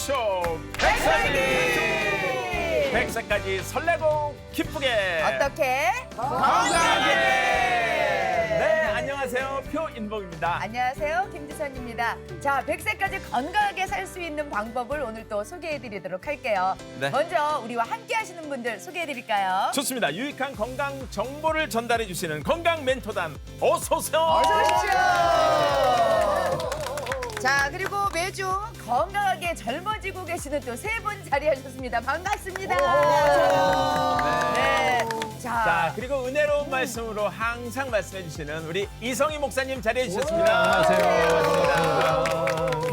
라디오쇼 백설기 100세까지 설레고 기쁘게 어떻게? 건강하게. 네, 안녕하세요. 표인복입니다. 안녕하세요. 김지선입니다. 자, 100세까지 건강하게 살 수 있는 방법을 오늘 또 소개해드리도록 할게요. 네. 먼저 우리와 함께 하시는 분들 소개해드릴까요? 좋습니다. 유익한 건강 정보를 전달해 주시는 건강 멘토단 어서 오세요. 어서 오십시오. 자, 그리고 매주 건강하게 젊어지고 계시는 또 세 분 자리하셨습니다. 반갑습니다. 네. 자, 그리고 은혜로운 말씀으로 항상 말씀해 주시는 우리 이성희 목사님 자리해 주셨습니다. 안녕하세요.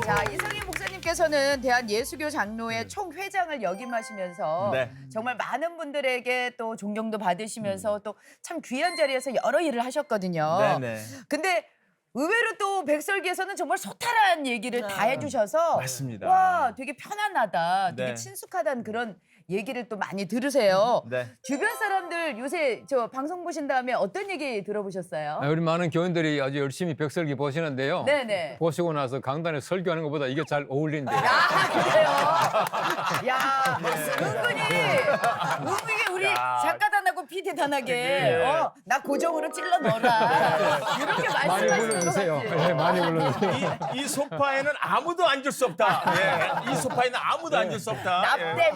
자, 이성희 목사님께서는 대한예수교 장로회 총회장을 역임하시면서 네. 정말 많은 분들에게 또 존경도 받으시면서 또 참 귀한 자리에서 여러 일을 하셨거든요. 네네. 근데 의외로 또 백설기에서는 정말 소탈한 얘기를 다 해주셔서 맞습니다. 와, 되게 편안하다, 되게 네. 친숙하다는 그런 얘기를 또 많이 들으세요. 네. 주변 사람들 요새 저 방송 보신 다음에 어떤 얘기 들어보셨어요? 우리 많은 교인들이 아주 열심히 백설기 보시는데요. 네네. 보시고 나서 강단에 설교하는 것보다 이게 잘 어울린대요. 아, 그래요? 야, 은근히 우리 작가단하고 PD단하게 나 고정으로 찔러 넣어라. 이렇게 많이 말씀하시는 것 불러주세요. 같아요. 네, 많이 불러주세요. 이 소파에는 아무도 앉을 수 없다. 예. 이 소파에는 아무도 앉을 수 없다. 예. 납땜.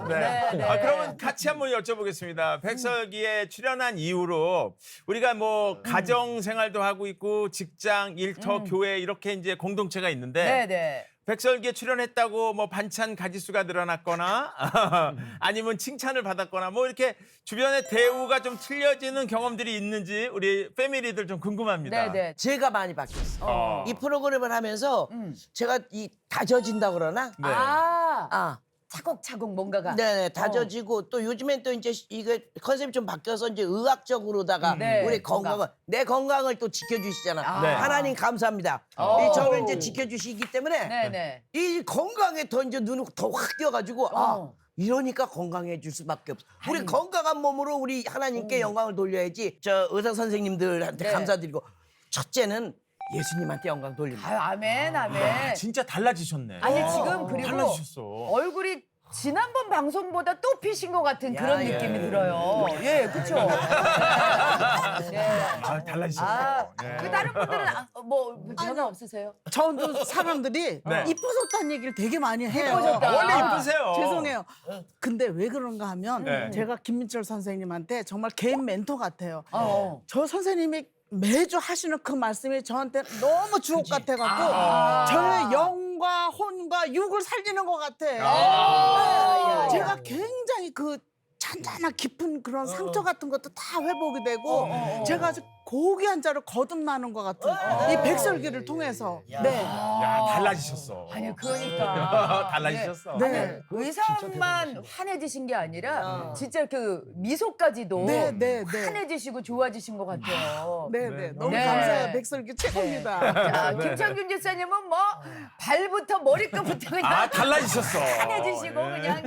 네. 네. 그러면 같이 한번 여쭤보겠습니다. 백설기에 출연한 이후로 우리가 뭐 가정 생활도 하고 있고 직장, 일터, 교회 이렇게 이제 공동체가 있는데 네네. 백설기에 출연했다고 뭐 반찬 가지수가 늘어났거나 아니면 칭찬을 받았거나 뭐 이렇게 주변의 대우가 좀 틀려지는 경험들이 있는지 우리 패밀리들 좀 궁금합니다. 네네. 제가 많이 바뀌었어요. 이 프로그램을 하면서 음. 제가 이 다져진다 그러나? 네. 아, 차곡차곡 뭔가가. 네네, 다져지고 또 요즘엔 또 이제 이게 컨셉이 좀 바뀌어서 이제 의학적으로다가 네, 우리 건강. 내 건강을 또 지켜주시잖아. 네. 하나님 감사합니다. 오. 이 저를 이제 지켜주시기 때문에 네네. 이 건강에 더 이제 눈이 더 확 띄어가지고 이러니까 건강해질 수밖에 없어. 우리 건강한 몸으로 우리 하나님께 영광을 돌려야지. 저 의사 선생님들한테 네. 감사드리고 첫째는 예수님한테 영광 돌립니다. 아유, 아멘, 아멘. 진짜 달라지셨네. 아니, 지금 그리고 달라지셨어. 얼굴이 지난번 방송보다 또 피신 것 같은 그런 야, 느낌이 예. 들어요. 예, 그쵸? 네. 아, 달라지셨어. 아, 네. 그 다른 분들은 뭐 변화 없으세요? 저도 사람들이 네. 이뻐졌다는 얘기를 되게 많이 해요. 이뻐졌다. 원래 이쁘세요. 죄송해요. 근데 왜 그런가 하면 네. 제가 김민철 선생님한테 정말 개인 멘토 같아요. 어. 저 선생님이 매주 하시는 그 말씀이 저한테 너무 주옥 같아갖고 저의 영과 혼과 육을 살리는 것 같아. 제가 굉장히 그 잔잔한 깊은 그런 상처 같은 것도 다 회복이 되고 제가 아주 고귀한 자를 거듭나는 것 같은 이 백설기를 통해서 네. 야, 달라지셨어. 아니, 그러니까. 달라지셨어. 네. 의상만 환해지신 게 아니라 진짜 그 미소까지도 네, 네, 네. 환해지시고 좋아지신 것 같아요. 네네 너무 네. 감사해요. 백설기 최고입니다. 자, 김창균 집사님은 뭐 발부터 머리끝부터 그냥 아, 달라지셨어. 환해지시고 예. 그냥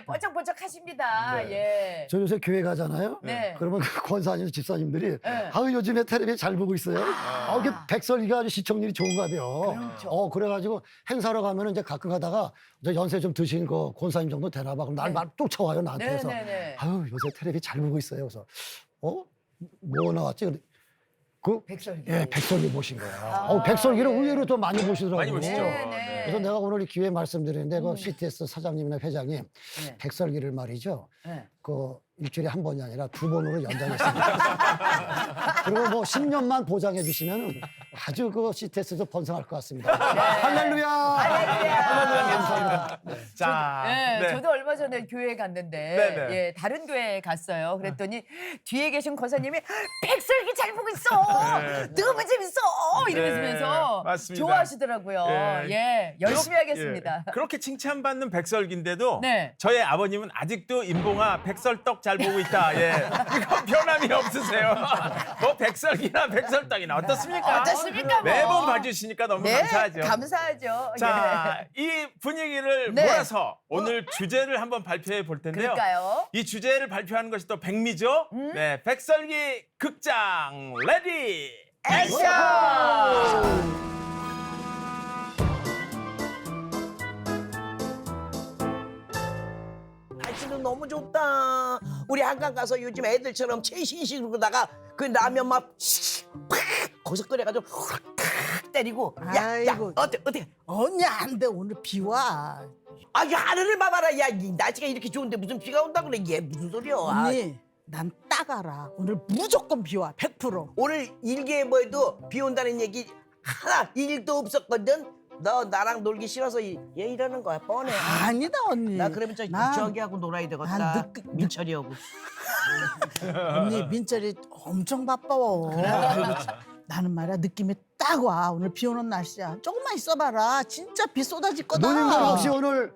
뽀짝뽀짝 하십니다. 예. 저 요새 교회 가잖아요. 네. 그러면 그 권사님 집사님들이 네. 아유 요즘에 텔레비 잘 보고 있어요. 이게 백설기가 아주 시청률이 좋은가 봐요. 그렇죠. 그래가지고 행사로 가면은 이제 가끔 가다가 이제 연세 좀 드신 그 권사님 정도 되나 봐. 그럼 날 쫓아와요 나한테. 네, 그래서 네, 네. 아유 요새 텔레비 잘 보고 있어요. 그래서 뭐 나왔지? 그 백설기. 예, 백설기 보신 거야. 백설기를 예. 의외로 더 많이 보시더라고요. 많이 보시죠. 네, 네. 그래서 내가 오늘 이 기회에 말씀드리는데 그 CTS 사장님이나 회장님 네. 백설기를 말이죠. 네. 그 일주일에 한 번이 아니라 두 번으로 연장했습니다. 그리고 뭐 10년만 보장해 주시면 아주 그 CTS도 번성할 것 같습니다. 할렐루야. 할렐루야. 자, 네, 네. 저도 얼마 전에 교회 갔는데 네네. 예, 다른 교회에 갔어요. 그랬더니 뒤에 계신 권사님이 백설기 잘 보고 있어. 너무 재밌어. 이러면서 맞습니다. 좋아하시더라고요. 예, 열심히 하겠습니다. 예. 그렇게 칭찬받는 백설기인데도 네. 저의 아버님은 아직도 임봉아 백설떡 잘 보고 있다. 예. 이건 변함이 없으세요. 뭐 백설기나 백설떡이나 어떻습니까? 어떻습니까, 뭐. 매번 봐주시니까 너무 네, 감사하죠. 감사하죠. 자, 이 분위기를 네. 몰아서 오늘 주제를 한번 발표해 볼 텐데요. 그럴까요? 이 주제를 발표하는 것이 또 백미죠. 네, 백설기 극장 레디 액션! 좋다. 우리 한강 가서 요즘 애들처럼 최신식으로다가 그 라면 막 거기서 끓여가지고 탁 때리고 야 아이고. 어때 언니 안 돼. 오늘 비와. 야 하늘을 봐봐라. 야 이 날씨가 이렇게 좋은데 무슨 비가 온다 그래. 얘 무슨 소리야. 언니 난 딱 알아. 오늘 무조건 비와. 100%. 오늘 일기예보에도 비 온다는 얘기 하나 일도 없었거든. 너 나랑 놀기 싫어서 얘 이러는 거야 뻔해. 아니다 언니. 나 그러면 저기하고 놀아야 되겠다. 난 민철이하고. 언니 민철이 엄청 바빠워. 나는 말이야 느낌이 딱 와. 오늘 비 오는 날씨야. 조금만 있어봐라. 진짜 비 쏟아질 거다. 누님들 혹시 오늘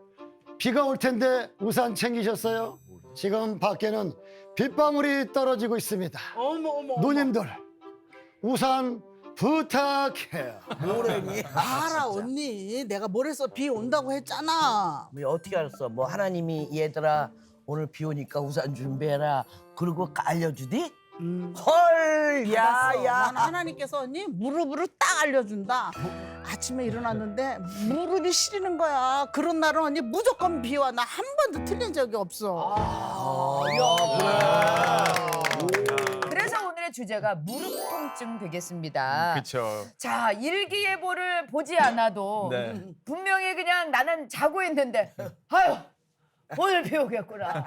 비가 올 텐데 우산 챙기셨어요? 지금 밖에는 빗방울이 떨어지고 있습니다. 어머. 누님들 우산 부탁해요. 뭐래니? 알아 언니. 내가 뭘해서 비 온다고 했잖아. 뭐 어떻게 알았어? 뭐 하나님이 얘들아 오늘 비 오니까 우산 준비해라. 그리고 알려주디? 헐, 알았어. 야. 난 하나님께서 언니 무릎으로 딱 알려준다. 아침에 일어났는데 무릎이 시리는 거야. 그런 날은 언니 무조건 비와. 나 한 번도 틀린 적이 없어. 그래서 오늘의 주제가 무릎 통증 되겠습니다. 그렇죠. 자, 일기예보를 보지 않아도 네. 분명히 그냥 나는 자고 있는데 아유 오늘 비 오겠구나.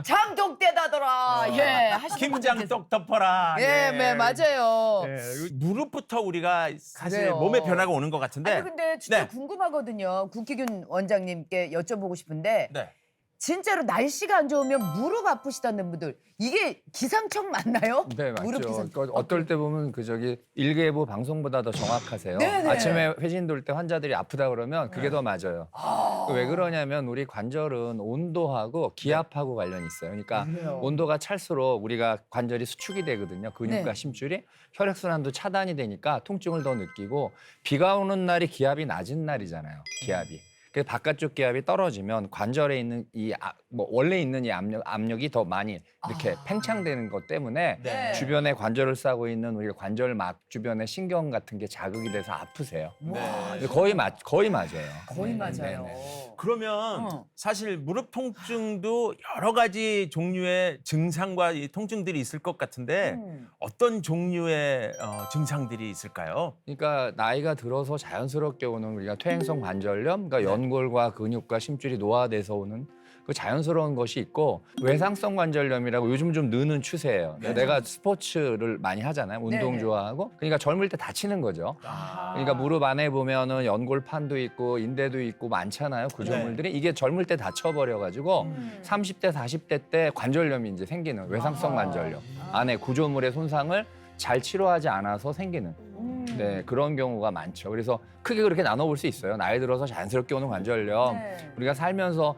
장독대다더라. 예, 하시는 분들 계세요. 김장떡 덮어라. 예, 네, 맞아요. 예, 무릎부터 우리가 사실 그래요. 몸의 변화가 오는 것 같은데. 아니 근데 진짜 네. 궁금하거든요. 국희균 원장님께 여쭤보고 싶은데 네. 진짜로 날씨가 안 좋으면 무릎 아프시다는 분들 이게 기상청 맞나요? 네, 무릎 맞죠. 기상. 그러니까 어떨 때 보면 일기예보 방송보다 더 정확하세요. 네네. 아침에 회진 돌 때 환자들이 아프다 그러면 그게 더 맞아요. 왜 그러냐면 우리 관절은 온도하고 기압하고 관련이 있어요. 그러니까 온도가 찰수록 우리가 관절이 수축이 되거든요. 근육과 네. 심줄이 혈액순환도 차단이 되니까 통증을 더 느끼고 비가 오는 날이 기압이 낮은 날이잖아요. 기압이. 그래서 바깥쪽 기압이 떨어지면 관절에 있는 원래 있는 이 압력이 더 많이 이렇게 팽창되는 것 때문에 네. 주변에 관절을 싸고 있는 우리가 관절막 주변에 신경 같은 게 자극이 돼서 아프세요. 네. 거의 맞아요. 거의 네, 맞아요. 네, 그러면 어. 사실 무릎 통증도 여러 가지 종류의 증상과 이 통증들이 있을 것 같은데 어떤 종류의 증상들이 있을까요? 그러니까 나이가 들어서 자연스럽게 오는 우리가 퇴행성 관절염, 그러니까 연골과 근육과 심줄이 노화돼서 오는 그 자연스러운 것이 있고 외상성 관절염이라고 요즘 좀 느는 추세예요. 네. 내가 스포츠를 많이 하잖아요. 운동 네네. 좋아하고. 그러니까 젊을 때 다치는 거죠. 그러니까 무릎 안에 보면은 연골판도 있고 인대도 있고 많잖아요. 구조물들이 이게 젊을 때 다쳐버려가지고 30대, 40대 때 관절염이 이제 생기는 외상성 관절염. 안에 구조물의 손상을 잘 치료하지 않아서 생기는 네, 그런 경우가 많죠. 그래서 크게 그렇게 나눠볼 수 있어요. 나이 들어서 자연스럽게 오는 관절염. 네. 우리가 살면서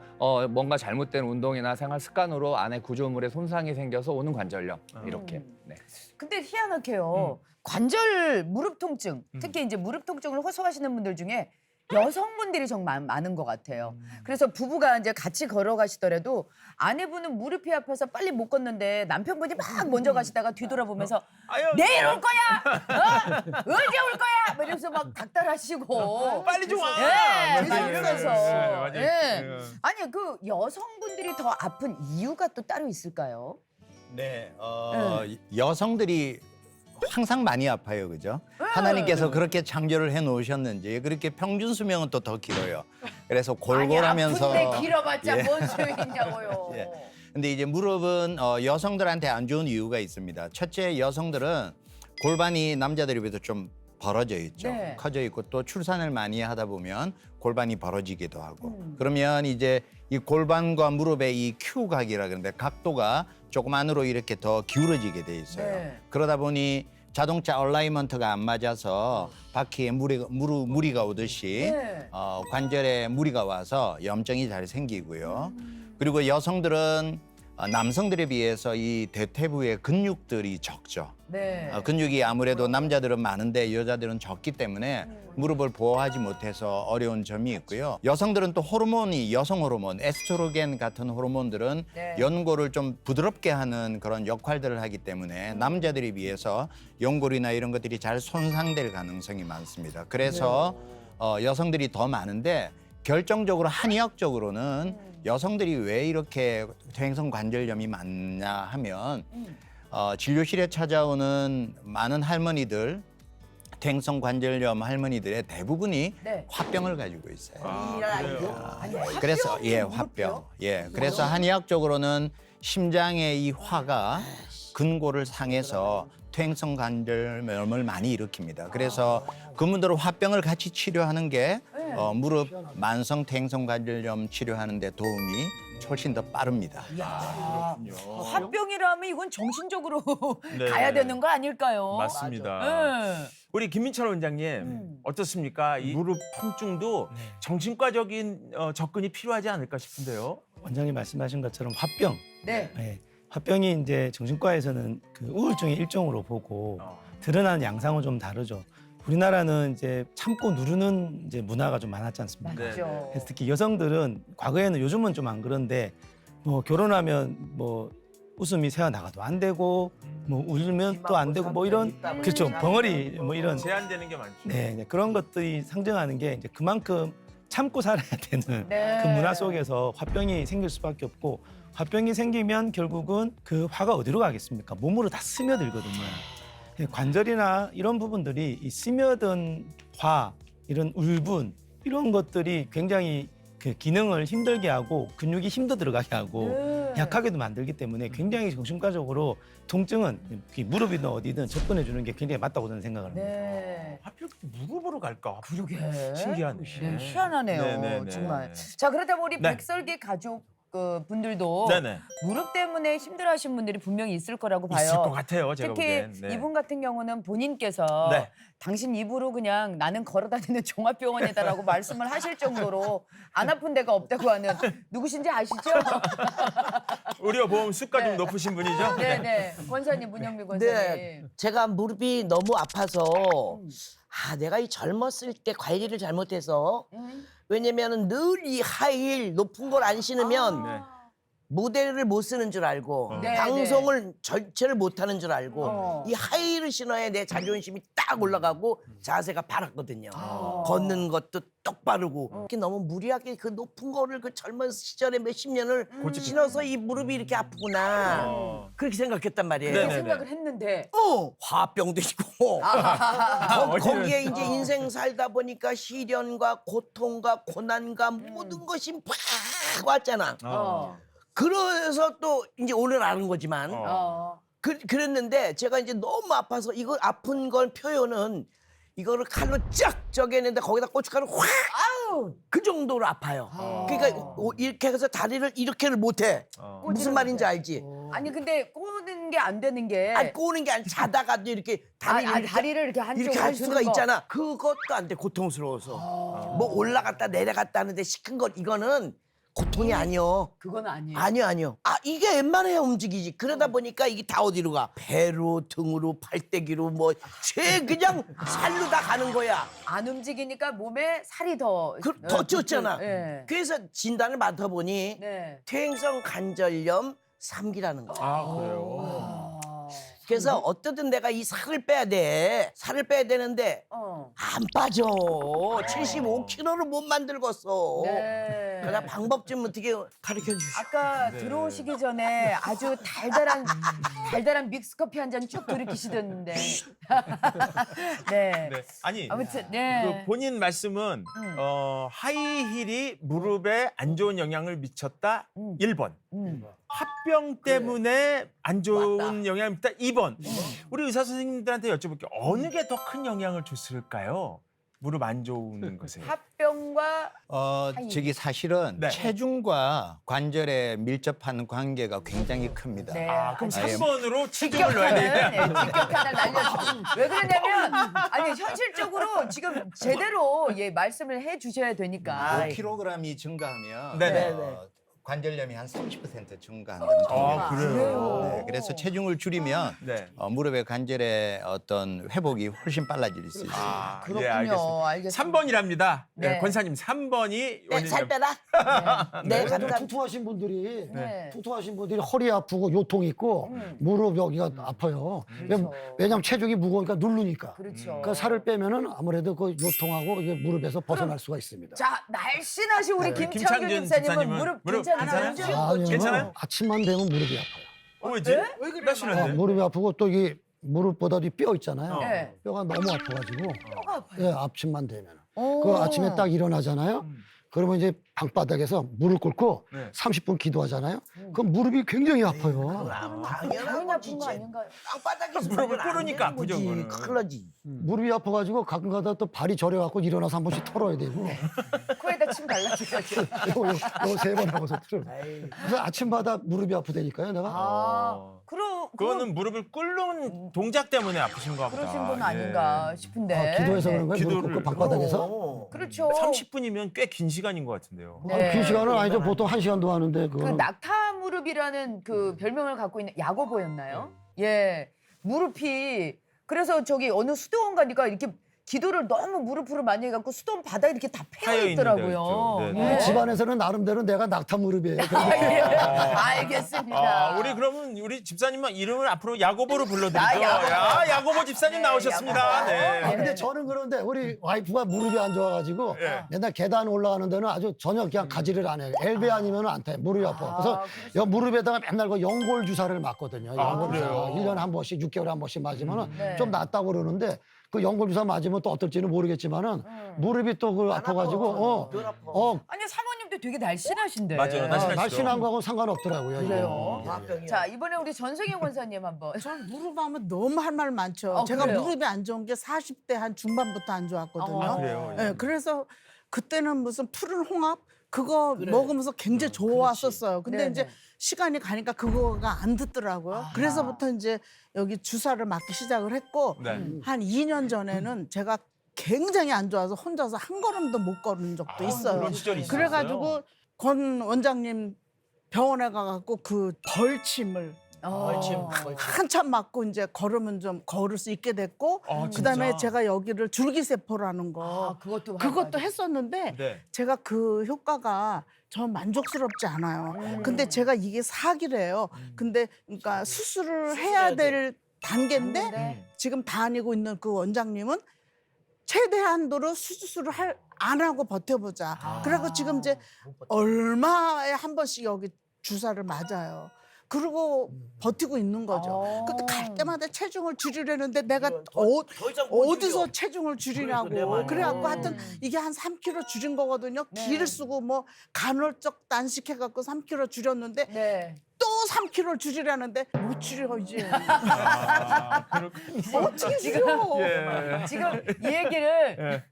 뭔가 잘못된 운동이나 생활 습관으로 안에 구조물에 손상이 생겨서 오는 관절염. 이렇게. 네. 근데 희한하게요. 관절 무릎 통증, 특히 이제 무릎 통증을 호소하시는 분들 중에 여성분들이 정말 많은 것 같아요. 그래서 부부가 이제 같이 걸어가시더라도 아내분은 무릎이 아파서 빨리 못 걷는데 남편분이 막 먼저 가시다가 뒤돌아보면서 아유, 내일 올 거야! 언제 올 거야! 막 이러면서 막 닥달하시고. 빨리 좀 와! 예, 맞아요. 그래서. 맞아요. 예. 예. 아니, 그 여성분들이 더 아픈 이유가 또 따로 있을까요? 네, 여성들이 항상 많이 아파요, 그죠? 하나님께서 그렇게 창조를 해놓으셨는지 그렇게 평균 수명은 또 더 길어요. 그래서 골골하면서. 아니, 아픈데 길어봤자 예. 뭔 소용이냐고요. 예. 근데 이제 무릎은 여성들한테 안 좋은 이유가 있습니다. 첫째, 여성들은 골반이 남자들에 비해서 좀 벌어져 있죠. 네. 커져 있고 또 출산을 많이 하다 보면 골반이 벌어지기도 하고. 그러면 이제 이 골반과 무릎의 이 Q각이라 그러는데 각도가 조금 안으로 이렇게 더 기울어지게 돼 있어요. 네. 그러다 보니 자동차 얼라이먼트가 안 맞아서 바퀴에 무리가 오듯이 네. 관절에 무리가 와서 염증이 잘 생기고요. 그리고 여성들은 남성들에 비해서 이 대퇴부의 근육들이 적죠. 네. 근육이 아무래도 남자들은 많은데 여자들은 적기 때문에 무릎을 보호하지 못해서 어려운 점이 있고요. 여성들은 또 호르몬이 여성 호르몬, 에스트로겐 같은 호르몬들은 네. 연골을 좀 부드럽게 하는 그런 역할들을 하기 때문에 남자들에 비해서 연골이나 이런 것들이 잘 손상될 가능성이 많습니다. 그래서 여성들이 더 많은데 결정적으로 한의학적으로는 여성들이 왜 이렇게 퇴행성 관절염이 많냐 하면 진료실에 찾아오는 많은 할머니들, 퇴행성 관절염 할머니들의 대부분이 네. 화병을 가지고 있어요. 아니, 그래서 화병. 그래서 한의학적으로는 심장의 이 화가 근골을 상해서 퇴행성 관절염을 많이 일으킵니다. 그래서 그분들은 화병을 같이 치료하는 게 무릎 만성 퇴행성 관절염 치료하는 데 도움이 훨씬 더 빠릅니다. 화병이라면 이건 정신적으로 네. 가야 되는 거 아닐까요? 맞습니다. 네. 우리 김민철 원장님 어떻습니까? 이 무릎 통증도 정신과적인 접근이 필요하지 않을까 싶은데요. 원장님 말씀하신 것처럼 화병. 네. 네. 화병이 이제 정신과에서는 그 우울증의 일종으로 보고 드러나는 양상은 좀 다르죠. 우리나라는 이제 참고 누르는 이제 문화가 좀 많았지 않습니까? 맞죠. 그래서 특히 여성들은 과거에는 요즘은 좀 안 그런데 뭐 결혼하면 뭐 웃음이 새어나가도 안 되고 뭐 울면 또 안 되고 뭐 이런 그렇죠 벙어리 뭐 이런 제한되는 게 많죠. 네, 그런 것들이 상징하는 게 이제 그만큼 참고 살아야 되는 네. 그 문화 속에서 화병이 생길 수밖에 없고 화병이 생기면 결국은 그 화가 어디로 가겠습니까? 몸으로 다 스며들거든요. 관절이나 이런 부분들이 이 스며든 화, 이런 울분 이런 것들이 굉장히 그 기능을 힘들게 하고 근육이 힘도 들어가게 하고 약하게도 만들기 때문에 굉장히 정신과적으로 통증은 이 무릎이든 어디든 접근해 주는 게 굉장히 맞다고 저는 생각을 합니다. 네. 하필 무릎으로 갈까? 그러게. 신기하네. 네, 희한하네요. 네네네. 정말. 자, 그렇다면 우리 네. 백설기 가족 분들도 네네. 무릎 때문에 힘들어하시는 분들이 분명히 있을 거라고 봐요. 있을 것 같아요. 제가 특히 보기엔. 네. 이분 같은 경우는 본인께서 네. 당신 입으로 그냥 나는 걸어다니는 종합병원이다라고 말씀을 하실 정도로 안 아픈 데가 없다고 하는 누구신지 아시죠? 의료보험 수가 네. 좀 높으신 분이죠? 네네. 권사님, 문영미 권사님. 네, 제가 무릎이 너무 아파서 내가 이 젊었을 때 관리를 잘못해서 왜냐면은 늘 이 하이힐 높은 걸 안 신으면 네. 모델을 못 쓰는 줄 알고 네, 방송을 전체를 못 하는 줄 알고 어. 이 하이힐을 신어야 내 자존심이 딱 올라가고 자세가 바랐거든요. 걷는 것도 똑바르고 이렇게 너무 무리하게 그 높은 거를 그 젊은 시절에 몇십 년을 신어서 이 무릎이 이렇게 아프구나 그렇게 생각했단 말이에요. 그렇게 네네네. 생각을 했는데 화병도 있고 거기에 이제 인생 살다 보니까 시련과 고통과 고난과 모든 것이 팍 왔잖아. 그래서 또 이제 오늘 아는 거지만 그랬는데 제가 이제 너무 아파서 이거 아픈 걸 표현은 이거를 칼로 쫙 쪼개는데 거기다 고춧가루 확 그 정도로 아파요. 그러니까 이렇게 해서 다리를 이렇게를 못해. 무슨 말인지 알지? 아니 근데 꼬는 게 안 되는 게 아니 꼬는 게 아니라 자다가도 이렇게 다리를 이렇게 한쪽으로 이렇게 할 드는 수가 거. 있잖아. 그것도 안 돼. 고통스러워서. 뭐 올라갔다 내려갔다 하는데 시큰 것 이거는 고통이 아니요. 그건 아니에요. 아니요. 이게 웬만해야 움직이지. 그러다 보니까 이게 다 어디로 가? 배로, 등으로, 팔대기로 그냥 살로 다 가는 거야. 안 움직이니까 몸에 살이 더 더 쪘잖아. 네. 그래서 진단을 맡아보니 네. 퇴행성 관절염 3기라는 거야. 아, 그래요? 그래서 어떻든 내가 이 살을 빼야 돼. 살을 빼야 되는데 안 빠져. 75kg를 못 만들겠어. 네. 그러나 방법 좀 어떻게 가르쳐 주시오. 아까 들어오시기 전에 아주 달달한 믹스커피 한 잔 쭉 들이키시던데. 네. 네. 아니, 아무튼 네. 그 본인 말씀은 하이힐이 무릎에 안 좋은 영향을 미쳤다 1번. 합병 때문에 안 좋은 영향을 미쳤다 2번. 우리 의사 선생님들한테 여쭤볼게요. 어느 게 더 큰 영향을 줬을까요? 무릎 안 좋은 것에. 합병과 저기 사실은 네. 체중과 관절에 밀접한 관계가 굉장히 큽니다. 네. 그럼 아, 예. 3번으로 체중을 넣어야 되냐? 직격탄을 날려주고 왜 그러냐면 아니 현실적으로 지금 제대로 말씀을 해주셔야 되니까 5kg이 증가하면 네네. 관절염이 한 30% 증가한다는 통계가 있어요. 네, 그래서 체중을 줄이면 네. 무릎의 관절의 어떤 회복이 훨씬 빨라질 수 있어요. 아, 그렇군요. 예, 알겠습니다. 알겠습니다. 3번이랍니다. 네. 네. 권사님 3번이 네, 살 빼라. 네, 근데 감사합니다. 퉁퉁하신 분들이 네. 퉁퉁하신 분들이 허리 아프고 요통 있고 무릎 여기가 아파요. 왜냐면 체중이 무거우니까 누르니까. 그렇죠. 그러니까 살을 빼면은 아무래도 그 요통하고 이게 무릎에서 벗어날 수가 있습니다. 자, 날씬하신 우리 김창균 김창균 집사님은 집사님은 무릎 무릎 괜찮아요? 아니요. 괜찮아요? 아침만 되면 무릎이 아파요. 왜지? 왜 그래? 날씬한데? 무릎이 아프고 또 이 무릎보다도 이 뼈 있잖아요. 네. 뼈가 너무 아파가지고 예, 아침만 되면 오. 그 아침에 딱 일어나잖아요. 그러면 이제 방바닥에서 무릎 꿇고 네. 30분 기도하잖아요. 그럼 무릎이 굉장히 아파요. 당연한 당연히 거지. 아픈 거 아닌가요? 땅바닥에서 무릎을 자면 안 꿇으니까 되는 거지. 아프죠, 그거는. 큰일 나지. 무릎이 아파가지고 가끔가다 또 발이 저려갖고 일어나서 한 번씩 털어야 되고 코에다 침 발라줘야죠. 요거 3번 하고서 틀어. 그래서 아침마다 무릎이 아프다니까요, 내가. 아, 그거는 무릎을 꿇는 동작 때문에 아프신 거 보다. 그러신 분 예. 아닌가 싶은데. 아, 기도해서 네. 그런 거예요? 무릎 기도를- 꿇고 방바닥에서? 그렇죠. 30분이면 꽤 긴 시간인 것 같은데요. 네. 긴 시간은 아니죠. 보통 1시간도 하는데 그 그거는. 낙타 무릎이라는 그 별명을 갖고 있는 야고보였나요? 예. 무릎이 그래서 저기 어느 수도원 가니까 이렇게 기도를 너무 무릎으로 많이 해갖고 수도원 바닥에 이렇게 다 패여 패여 있는 있더라고요. 데가 있죠. 네, 우리 예. 집안에서는 나름대로 내가 낙타 무릎이에요. 예. 알겠습니다. 아, 우리 그러면 우리 집사님은 이름을 앞으로 야고보로 불러드리죠. 아, 야고보. 야, 야고보 집사님 네, 나오셨습니다. 야고보. 네. 아, 근데 저는 그런데 우리 와이프가 무릎이 안 좋아가지고 예. 맨날 계단 올라가는 데는 아주 전혀 그냥 가지를 안 해요. 엘베 아니면 안 타요. 무릎이 아파. 그래서 여 무릎에다가 맨날 그 연골 주사를 맞거든요. 연골 주사. 그래요? 1년에 한 번씩, 6개월에 한 번씩 맞으면 네. 좀 낫다고 그러는데 그 연골 주사 맞으면 또 어떨지는 모르겠지만은 무릎이 또 그 아파가지고 덜 아파. 아니 사모님도 되게 날씬하신데. 맞아요. 날씬하시죠. 날씬한 거하고는 상관없더라고요. 이게. 그래요. 화병이야. 자 이번에 우리 전승현 권사님 한번. 전 무릎 하면 너무 할 말 많죠. 제가 그래요? 무릎이 안 좋은 게 40대 한 중반부터 안 좋았거든요. 아, 그래요? 예, 그래서 그때는 무슨 푸른 홍합 그거 먹으면서 굉장히 좋았었어요. 근데 네네. 이제 시간이 가니까 그거가 안 듣더라고요. 그래서부터 이제 여기 주사를 맞기 시작을 했고 네. 한 2년 전에는 제가 굉장히 안 좋아서 혼자서 한 걸음도 못 걸은 적도 있어요. 그런 시절이 있었어요. 그래가지고 권 원장님 병원에 가갖고 그 벌침을 벌침. 한참 맞고 이제 걸으면 좀 걸을 수 있게 됐고 그다음에 진짜? 제가 여기를 줄기세포라는 거 아, 그것도 그것도 했었는데 네. 제가 그 효과가 전 만족스럽지 않아요. 근데 제가 이게 사기래요. 근데 그러니까 수술을 해야 될 단계인데 지금 다니고 있는 그 원장님은 최대한도로 수술을 안 하고 버텨보자. 그래갖고 지금 이제 얼마에 한 번씩 여기 주사를 맞아요. 그리고 버티고 있는 거죠. 근데 갈 때마다 체중을 줄이려는데 내가 더 이상 못 어디서 줄여. 체중을 그러니까 내 줄이냐고. 말이야. 그래갖고 하여튼 이게 한 3kg 줄인 거거든요. 기를 쓰고 뭐 간헐적 단식해갖고 3kg 줄였는데 네. 또 3kg 줄이라는데 못 줄여 이제. 어떻게 줄여? 지금 이 얘기를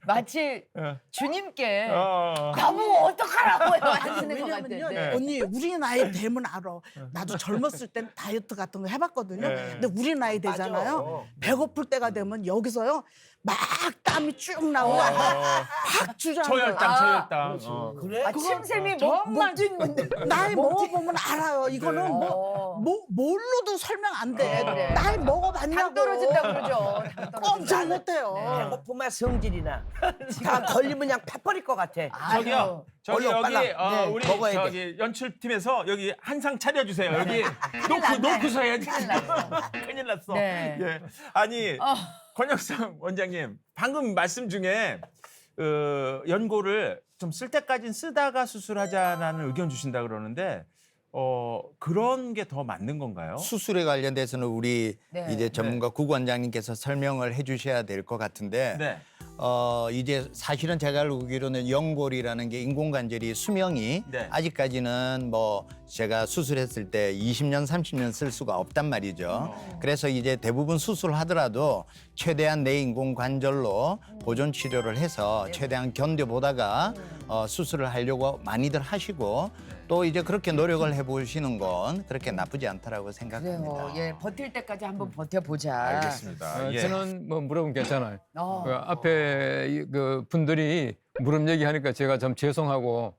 마치 예. 주님께 어. 나보고 어떡하라고요 하시는 것 같아요. 왜냐면요, 네. 언니 우리 나이 되면 알아. 나도 젊었을 땐 다이어트 같은 거 해봤거든요. 네. 근데 우리 나이 되잖아요. 배고플 때가 되면 여기서요 막 땀이 쭉 나오고 팍 주저앉아. 저혈당, 저혈당. 그래? 아, 침샘이 정말 몸찐 분들. 나이 먹어보면 알아요. 이거는 뭘로도 설명 안 돼. 그래. 나이 먹어봤냐고. 당 떨어진다 그러죠. 당 떨어진다. 꼼짝 못해요. 배고프면 성질이나 다 걸리면 그냥 팥버릴 것 같아. 저기요. 저기 얼른 여기 빨라. 네, 우리 먹어야 돼. 저기 연출팀에서 여기 한 상 차려주세요. 여기 났네. 놓고서 해야지. 큰일 났어. 큰일 났어. 네. 예. 아니 권혁상 원장님 방금 말씀 중에 연고를 좀 쓸 때까지는 쓰다가 수술하자라는 의견 주신다 그러는데 그런 게 더 맞는 건가요? 수술에 관련돼서는 우리 네. 이제 전문가 구 원장님께서 설명을 해주셔야 될 것 같은데 네. 이제 사실은 제가 알기로는 연골이라는 게 인공관절이 수명이 네. 아직까지는 뭐 제가 수술했을 때 20년, 30년 쓸 수가 없단 말이죠. 그래서 이제 대부분 수술하더라도 최대한 내 인공관절로 보존 치료를 해서 최대한 견뎌보다가 수술을 하려고 많이들 하시고 또 이제 그렇게 노력을 해보시는 건 그렇게 나쁘지 않다라고 생각합니다. 그래요. 예, 버틸 때까지 한번 버텨보자. 알겠습니다. 예. 저는 뭐 무릎은 괜찮아요. 어. 그 앞에 그 분들이 무릎 얘기하니까 제가 좀 죄송하고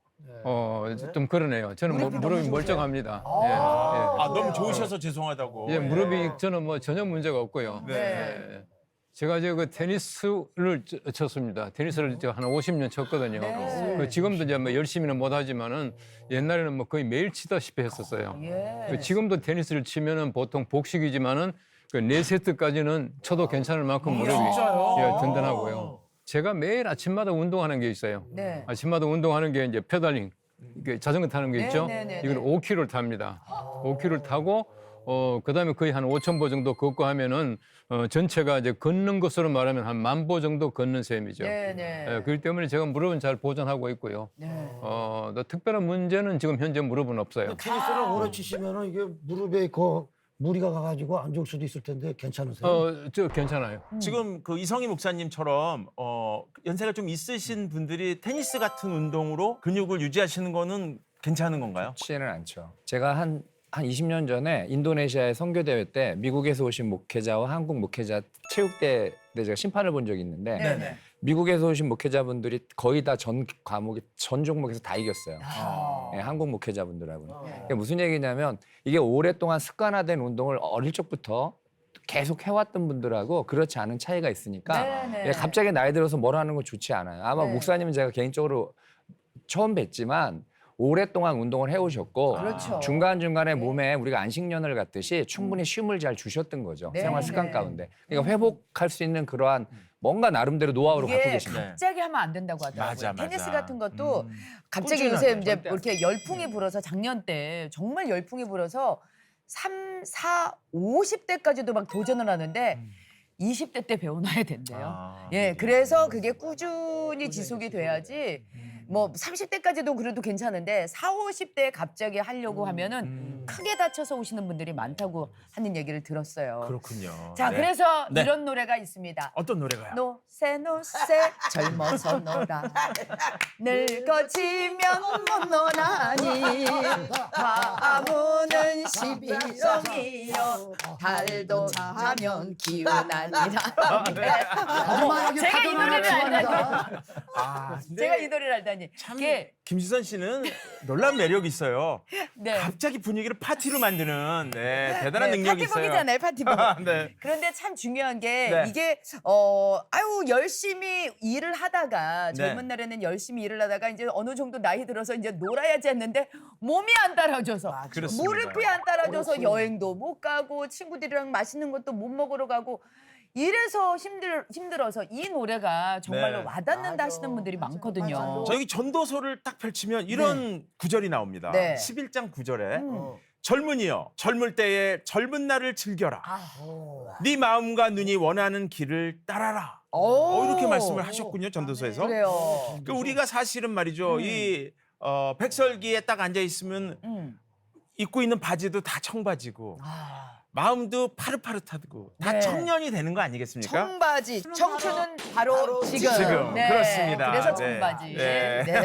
좀 그러네요. 저는 무릎이 멀쩡합니다. 예, 아, 너무 좋으셔서 죄송하다고. 예. 예, 무릎이 저는 뭐 전혀 문제가 없고요. 네. 예. 제가 그 테니스를 쳤습니다. 테니스를 한 50년 쳤거든요. 그 지금도 이제 뭐 열심히는 못 하지만은 옛날에는 뭐 거의 매일 치다시피 했었어요. 그 지금도 테니스를 치면은 보통 복식이지만은 그 4세트까지는 쳐도 괜찮을 만큼 무릎이 예, 든든하고요. 제가 매일 아침마다 운동하는 게 있어요. 네. 아침마다 운동하는 게 이제 페달링, 이게 자전거 타는 게 있죠. 네. 이건 5km를 탑니다. 5km를 타고 그다음에 거의 한 5,000보 정도 걷고 하면은 전체가 이제 걷는 것으로 말하면 한 10,000보 정도 걷는 셈이죠. 네네. 예, 그렇기 때문에 제가 무릎은 잘 보존하고 있고요. 또 특별한 문제는 지금 현재 무릎은 없어요. 테니스를 오래 치시면은 이게 무릎에 그 무리가 가가지고 안 좋을 수도 있을 텐데 괜찮으세요? 저 괜찮아요. 지금 그 이성희 목사님처럼 연세가 좀 있으신 분들이 테니스 같은 운동으로 근육을 유지하시는 거는 괜찮은 건가요? 쉽지는 않죠. 제가 한 20년 전에 인도네시아의 선교 대회 때 미국에서 오신 목회자와 한국 목회자 체육대회 때 제가 심판을 본 적이 있는데 네네. 미국에서 오신 목회자분들이 거의 다 전 과목이 전 종목에서 다 이겼어요. 예, 한국 목회자분들하고는. 그게 무슨 얘기냐면 이게 오랫동안 습관화된 운동을 어릴 적부터 계속 해왔던 분들하고 그렇지 않은 차이가 있으니까 네네. 예, 갑자기 나이 들어서 뭘 하는 건 좋지 않아요. 아마 네. 목사님은 제가 개인적으로 처음 뵀지만 오랫동안 운동을 해오셨고 그렇죠. 중간중간에 몸에 우리가 안식년을 갖듯이 충분히 쉼을 잘 주셨던 거죠. 네, 생활 습관 네. 가운데. 그러니까 회복할 수 있는 그러한 뭔가 나름대로 노하우를 갖고 이게 계십니다. 갑자기 하면 안 된다고 하더라고요. 맞아. 테니스 같은 것도 갑자기 꾸준하게, 요새 이제 절대 이렇게 열풍이 불어서 작년 때 정말 열풍이 불어서 3, 4, 50대까지도 막 도전을 하는데 20대 때 배워놔야 된대요. 예, 그래서 그게 꾸준히 지속이 돼야지 뭐 30대까지도 그래도 괜찮은데 4, 50대에 갑자기 하려고 하면은 크게 다쳐서 오시는 분들이 많다고 하는 얘기를 들었어요. 그렇군요. 자, 네. 그래서 네. 이런 노래가 있습니다. 어떤 노래가요? 노세 젊어서 놀아 늙어지면 못 놀아니 화무는 11성이요 달도 자면 기운하니라. 마지막에 제가 이 노래를 알다니. 아, 근데 제가 이 노래를 알다니. 참 이게 김지선 씨는 놀라운 매력이 있어요. 네. 갑자기 분위기를 파티로 만드는 대단한 능력이 있어요. 파티복이잖아요, 파티복. 네. 그런데 참 중요한 게 네. 이게 아유 열심히 일을 하다가 젊은 네. 날에는 열심히 일을 하다가 이제 어느 정도 나이 들어서 이제 놀아야지 했는데 몸이 안 따라줘서 그렇습니다. 무릎이 안 따라줘서 여행도 못 가고 친구들이랑 맛있는 것도 못 먹으러 가고 이래서 힘들어서 이 노래가 정말로 네. 와닿는다 하시는 분들이 많거든요. 저희 전도서를 딱 펼치면 이런 구절이 나옵니다. 네. 11장 9절에 젊은이여 젊을 때에 젊은 날을 즐겨라. 네 마음과 눈이 원하는 길을 따라라. 이렇게 말씀을 하셨군요. 전도서에서. 그래요. 그 우리가 사실은 말이죠. 이 백설기에 딱 앉아 있으면 입고 있는 바지도 다 청바지고 마음도 파릇파릇하고 다 네. 청년이 되는 거 아니겠습니까? 청바지. 청춘은 바로 지금. 지금. 그렇습니다. 그래서 네. 청바지. 네. 네.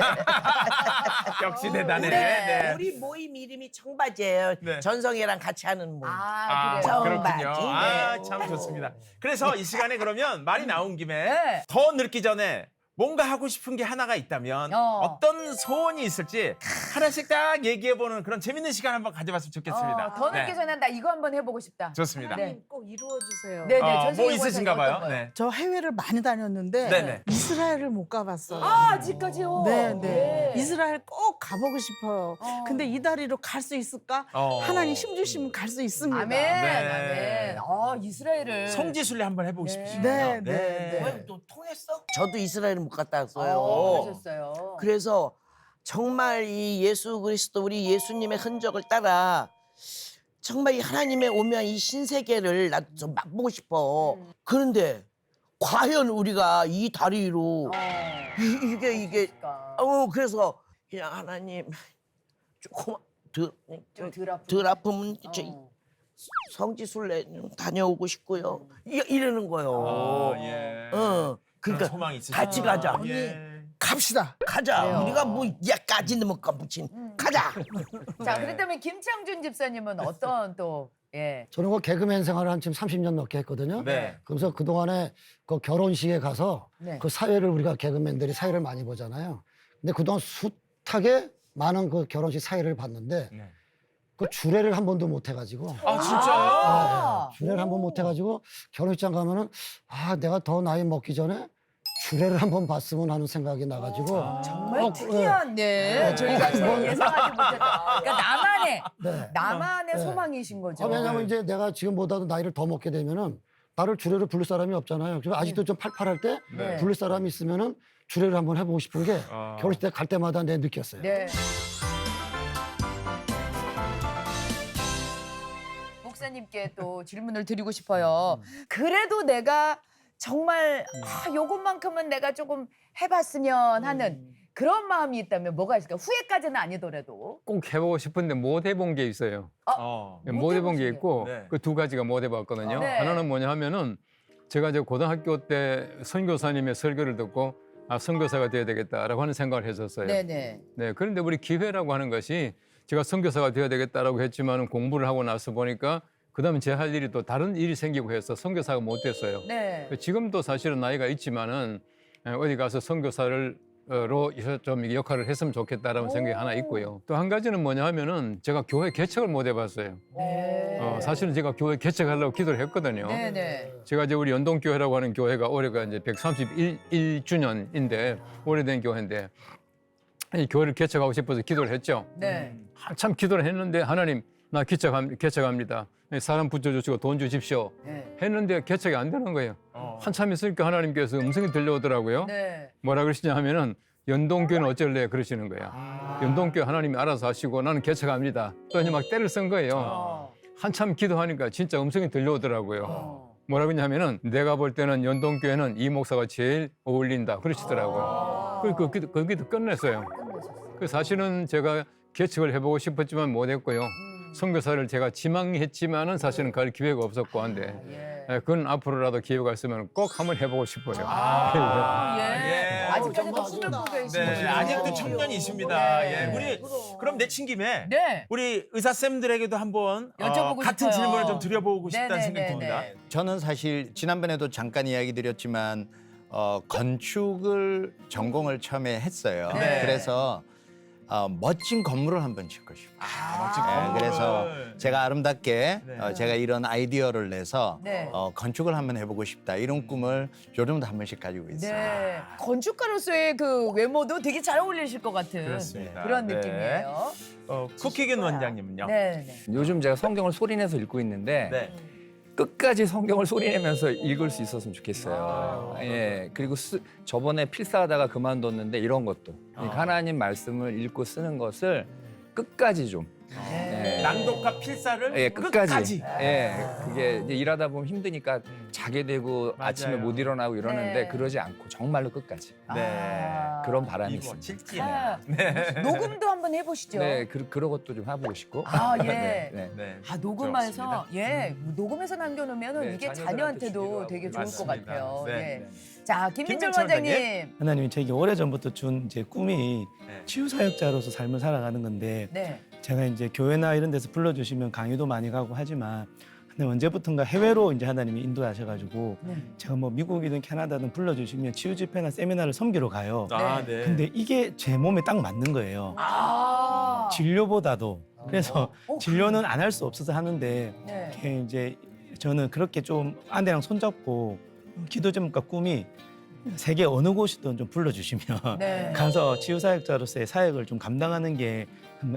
역시 대단해. 우리, 네. 우리 모임 이름이 청바지예요. 네. 전성이랑 같이 하는 모임. 아, 그래요. 그렇군요. 청바지. 아, 참 좋습니다. 그래서 이 시간에 그러면 말이 나온 김에 네. 더 늙기 전에 뭔가 하고 싶은 게 하나가 있다면 어떤 소원이 있을지 하나씩 딱 얘기해보는 그런 재밌는 시간 한번 가져봤으면 좋겠습니다. 더 늦기 네. 전에 나 이거 한번 해보고 싶다. 좋습니다. 네. 꼭 이루어 주세요. 네네. 뭐 전생에 있으신가 어떤 봐요. 거요? 네. 저 해외를 많이 다녔는데 네네. 이스라엘을 못 가봤어요. 아, 아직까지요? 네, 네. 네. 이스라엘 꼭 가보고 싶어요. 근데 이 다리로 갈 수 있을까? 하나님 힘 주시면 갈 수 있습니다. 아멘. 네. 아멘. 아, 이스라엘을. 성지순례 한번 해보고 싶으시군요. 네, 네, 왜, 너 통했어? 저도 이스라엘 못 갔다 왔어요. 그러셨어요. 그래서 정말 이 예수 그리스도 우리 예수님의 흔적을 따라 정말 이 하나님의 오묘한 이 신세계를 나도 좀 맛보고 싶어. 그런데 과연 우리가 이 다리로 이게 그래서 그냥 하나님 조금 덜 아프면 성지순례 좀 다녀오고 싶고요. 이러는 거예요. 예. 그러니까 소망이 있으시죠. 같이 가자. 갑시다. 가자. 그래요. 우리가 뭐 야까지는 못 가붙인. 가자. 자, 그렇다면 김창준 집사님은 어떤 또 예. 저는 그 개그맨 생활을 한 지금 30년 넘게 했거든요. 네. 그래서 그동안에 그 결혼식에 가서 네. 그 사회를 우리가 개그맨들이 사회를 많이 보잖아요. 근데 그동안 숱하게 많은 그 결혼식 사회를 봤는데 네. 그 주례를 한 번도 못 해가지고 아 진짜요? 주례를 한 번 못 해가지고 결혼식장 가면은 내가 더 나이 먹기 전에 주례를 한 번 봤으면 하는 생각이 나가지고 정말 특이한 저희가 예상하지 못했다. 그러니까 나만의 소망이신 거죠. 왜냐면 이제 내가 지금보다도 나이를 더 먹게 되면은 나를 주례를 부를 사람이 없잖아요. 그래서 아직도 좀 팔팔할 때 네. 부를 사람이 있으면은 주례를 한번 해보고 싶은 게 결혼식 때 갈 때마다 내 느꼈어요. 네. 목사님께 또 질문을 드리고 싶어요. 그래도 내가 정말 요것만큼은 내가 조금 해봤으면 하는 그런 마음이 있다면 뭐가 있을까요? 후회까지는 아니더라도. 꼭 해보고 싶은데 못 해본 게 있어요. 못 해본 게 있고 네. 그 두 가지가 못 해봤거든요. 네. 하나는 뭐냐 하면은 제가 이제 고등학교 때 선교사님의 설교를 듣고 선교사가 돼야 되겠다라고 하는 생각을 했었어요. 네네. 네, 그런데 우리 기회라고 하는 것이 제가 선교사가 돼야 되겠다라고 했지만은 공부를 하고 나서 보니까 그다음에 제 할 일이 또 다른 일이 생기고 해서 선교사가 못 됐어요. 네. 지금도 사실은 나이가 있지만은 어디 가서 선교사를 좀 역할을 했으면 좋겠다라는 생각이 하나 있고요. 또 한 가지는 뭐냐 하면은 제가 교회 개척을 못 해봤어요. 네. 사실은 제가 교회 개척하려고 기도를 했거든요. 네네. 제가 이제 우리 연동교회라고 하는 교회가 올해가 이제 131주년인데 오래된 교회인데 이 교회를 개척하고 싶어서 기도를 했죠. 네. 한참 기도를 했는데 하나님 나 개척합니다. 사람 붙여주시고 돈 주십시오. 네. 했는데 개척이 안 되는 거예요. 한참 있으니까 하나님께서 음성이 들려오더라고요. 네. 뭐라 그러시냐 하면은 연동교회는 어쩔래 그러시는 거야. 연동교회 하나님이 알아서 하시고 나는 개척합니다. 또 이제 막 때를 쓴 거예요. 한참 기도하니까 진짜 음성이 들려오더라고요. 뭐라 그러냐면은 내가 볼 때는 연동교회는 이 목사가 제일 어울린다 그러시더라고요. 그리고 그 기도 끝냈어요. 그 사실은 제가 개척을 해보고 싶었지만 못했고요. 선교사를 제가 지망했지만은 사실은 갈 기회가 없었고 한데 그건 앞으로라도 기회가 있으면 꼭 한번 해보고 싶어요. 예. 예. 아직까지도 꿈을 꾸고 계신 네, 거죠. 아직도 청년이십니다. 네. 예, 우리 그럼 내친 김에 네. 우리 의사 쌤들에게도 한번 여쭤보고 같은 싶어요. 질문을 좀 드려보고 싶다는 네네네네. 생각이 듭니다. 저는 사실 지난번에도 잠깐 이야기 드렸지만 건축을 전공을 처음에 했어요. 네. 그래서 멋진 건물을 한번 짓고 싶어요. 멋진 네, 건물. 그래서 제가 아름답게 네. 제가 이런 아이디어를 내서 네. 건축을 한번 해보고 싶다. 이런 꿈을 요즘도 한 번씩 가지고 있어요. 네. 건축가로서의 그 외모도 되게 잘 어울리실 것 같은 그렇습니다. 그런 네. 느낌이에요. 쿠키겐 원장님은요? 네. 네. 요즘 제가 성경을 소리내서 읽고 있는데 네. 끝까지 성경을 소리내면서 읽을 수 있었으면 좋겠어요. 예, 그리고 저번에 필사하다가 그만뒀는데 이런 것도 그러니까 하나님 말씀을 읽고 쓰는 것을 끝까지 좀 낭독과 필사를 예, 끝까지. 끝까지. 예, 그게 이제 일하다 보면 힘드니까 자게 되고 맞아요. 아침에 못 일어나고 이러는데 네. 그러지 않고 정말로 끝까지. 네. 그런 바람이 이거 있습니다. 칠지네. 자, 녹음도 한번 해보시죠. 네, 그런 것도 좀 해보고 싶고. 아, 예. 네, 네. 네. 아, 녹음해서 좋습니다. 녹음해서 남겨놓으면 네, 이게 자녀들한테 자녀한테도 주기도 되게 하고. 좋을 맞습니다. 것 같아요. 네. 예. 자, 김민철 김민철 원장님. 하나님이 저에게 오래전부터 준 이제 꿈이 네. 치유사역자로서 삶을 살아가는 건데 네. 제가 이제 교회나 이런 데서 불러주시면 강의도 많이 가고 하지만 근데 언제부턴가 해외로 이제 하나님이 인도하셔가지고 네. 제가 뭐 미국이든 캐나다든 불러주시면 치유 집회나 세미나를 섬기러 가요. 아, 네. 근데 이게 제 몸에 딱 맞는 거예요. 아. 진료보다도. 그래서 진료는 안 할 수 없어서 하는데 네. 이렇게 이제 저는 그렇게 좀 아내랑 손잡고 기도 제목과 꿈이 세계 어느 곳이든 좀 불러주시면 네. 가서 치유사역자로서의 사역을 좀 감당하는 게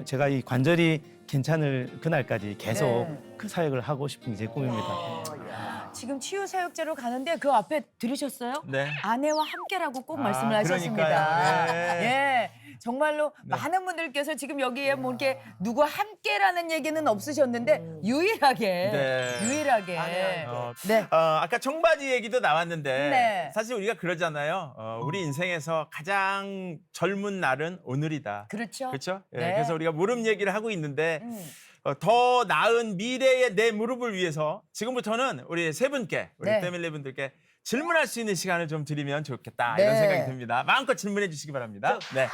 제가 이 관절이 괜찮을 그날까지 계속 네. 그 사역을 하고 싶은 게 제 꿈입니다. 지금 치유 사역자로 가는데 그 앞에 들으셨어요? 네. 아내와 함께라고 꼭 아, 말씀을 하셨습니다. 그러니까요. 네. 예. 정말로 많은 분들께서 지금 여기에 뭐 이렇게 누구 함께라는 얘기는 없으셨는데 유일하게 네. 유일하게 어, 네. 아까 청바지 얘기도 나왔는데 네. 사실 우리가 그러잖아요. 우리 인생에서 가장 젊은 날은 오늘이다. 그렇죠. 그렇죠? 예, 네. 그래서 우리가 무릎 얘기를 하고 있는데 더 나은 미래의 내 무릎을 위해서 지금부터는 우리 세 분께 우리 네. 패밀리 분들께 질문할 수 있는 시간을 좀 드리면 좋겠다 네. 이런 생각이 듭니다. 마음껏 질문해 주시기 바랍니다. 네.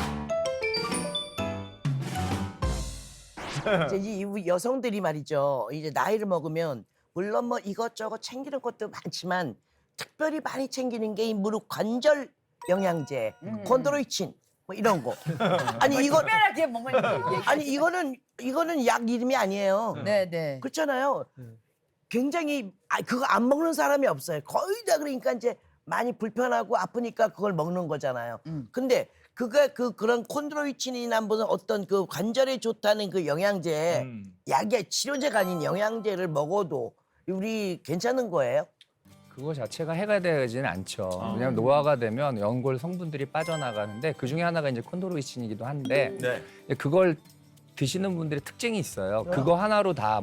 이제 이 여성들이 말이죠. 이제 나이를 먹으면 물론 뭐 이것저것 챙기는 것도 많지만 특별히 많이 챙기는 게 이 무릎 관절 영양제, 콘드로이친 뭐 이런 거. 아니 이거 특별하게 뭔가 얘기. 아니 이거는 약 이름이 아니에요. 네네. 그렇잖아요. 굉장히 그거 안 먹는 사람이 없어요. 거의 다 그러니까 이제 많이 불편하고 아프니까 그걸 먹는 거잖아요. 근데 그런 콘드로이친이나 무슨 어떤 그 관절에 좋다는 그 영양제 약이 치료제가 아닌 영양제를 먹어도 우리 괜찮은 거예요? 그거 자체가 해가 되지는 않죠. 왜냐하면 노화가 되면 연골 성분들이 빠져나가는데 그 중에 하나가 이제 콘드로이친이기도 한데 네. 그걸 드시는 분들의 특징이 있어요. 그거 하나로 다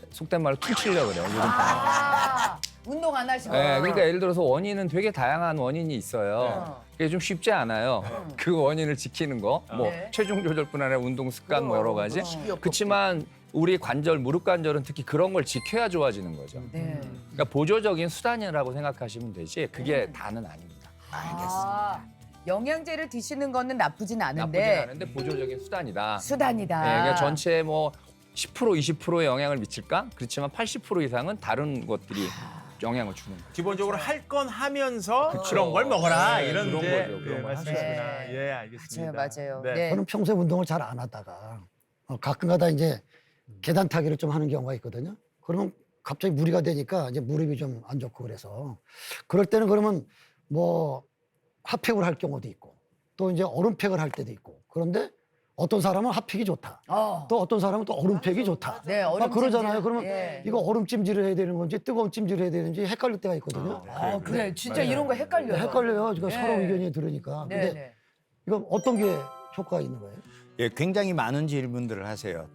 속된 말로 퉁치려고 그래요. 요즘 아, 운동 안 하시고. 네, 그러니까 예를 들어서 원인은 되게 다양한 원인이 있어요. 그게 좀 쉽지 않아요. 그 원인을 지키는 거, 뭐 네. 체중 조절뿐 아니라 운동 습관 뭐 여러 가지. 그렇지만 우리 관절, 무릎 관절은 특히 그런 걸 지켜야 좋아지는 거죠. 네. 그러니까 보조적인 수단이라고 생각하시면 되지 그게 다는 아닙니다. 아, 영양제를 드시는 거는 나쁘진 나쁘진 않은데 않은데 보조적인 수단이다. 수단이다. 네, 그러니까 전체 뭐 10% 20%의 영향을 미칠까? 그렇지만 80% 이상은 다른 것들이 영향을 주는 거죠. 기본적으로 할 건 하면서 그런 걸 먹어라 네, 이런 그런 이제 거죠, 그런 거 말씀이시구나. 하죠. 예, 알겠습니다. 맞아요. 네. 네. 저는 평소에 운동을 잘 안 하다가 가끔가다 이제 계단 타기를 좀 하는 경우가 있거든요. 그러면 갑자기 무리가 되니까 이제 무릎이 좀 안 좋고 그래서 그럴 때는 그러면 뭐 핫팩을 할 경우도 있고 또 이제 얼음팩을 할 때도 있고 그런데 어떤 사람은 핫팩이 좋다. 또 어떤 사람은 또 얼음팩이 좋다. 네, 막 그러잖아요. 그러면 예. 이거 얼음 찜질을 해야 되는 건지 뜨거운 찜질을 해야 되는지 헷갈릴 때가 있거든요. 그래, 진짜 이런 거 헷갈려요. 헷갈려요. 그러니까 네. 서로 의견이 들으니까. 네, 근데 네. 이거 어떤 게 효과가 있는 거예요? 예, 굉장히 많은 질문들을 하세요.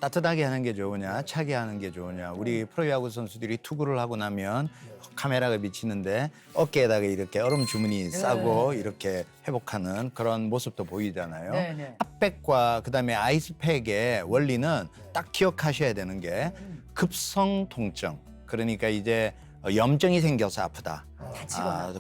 따뜻하게 하는 게 좋으냐, 차게 하는 게 좋으냐. 우리 프로야구 선수들이 투구를 하고 나면 카메라가 비치는데 어깨에다가 이렇게 얼음 주머니 싸고 이렇게 회복하는 그런 모습도 보이잖아요. 네, 네. 핫팩과 그다음에 아이스팩의 원리는 딱 기억하셔야 되는 게 급성 통증. 그러니까 이제 염증이 생겨서 아프다.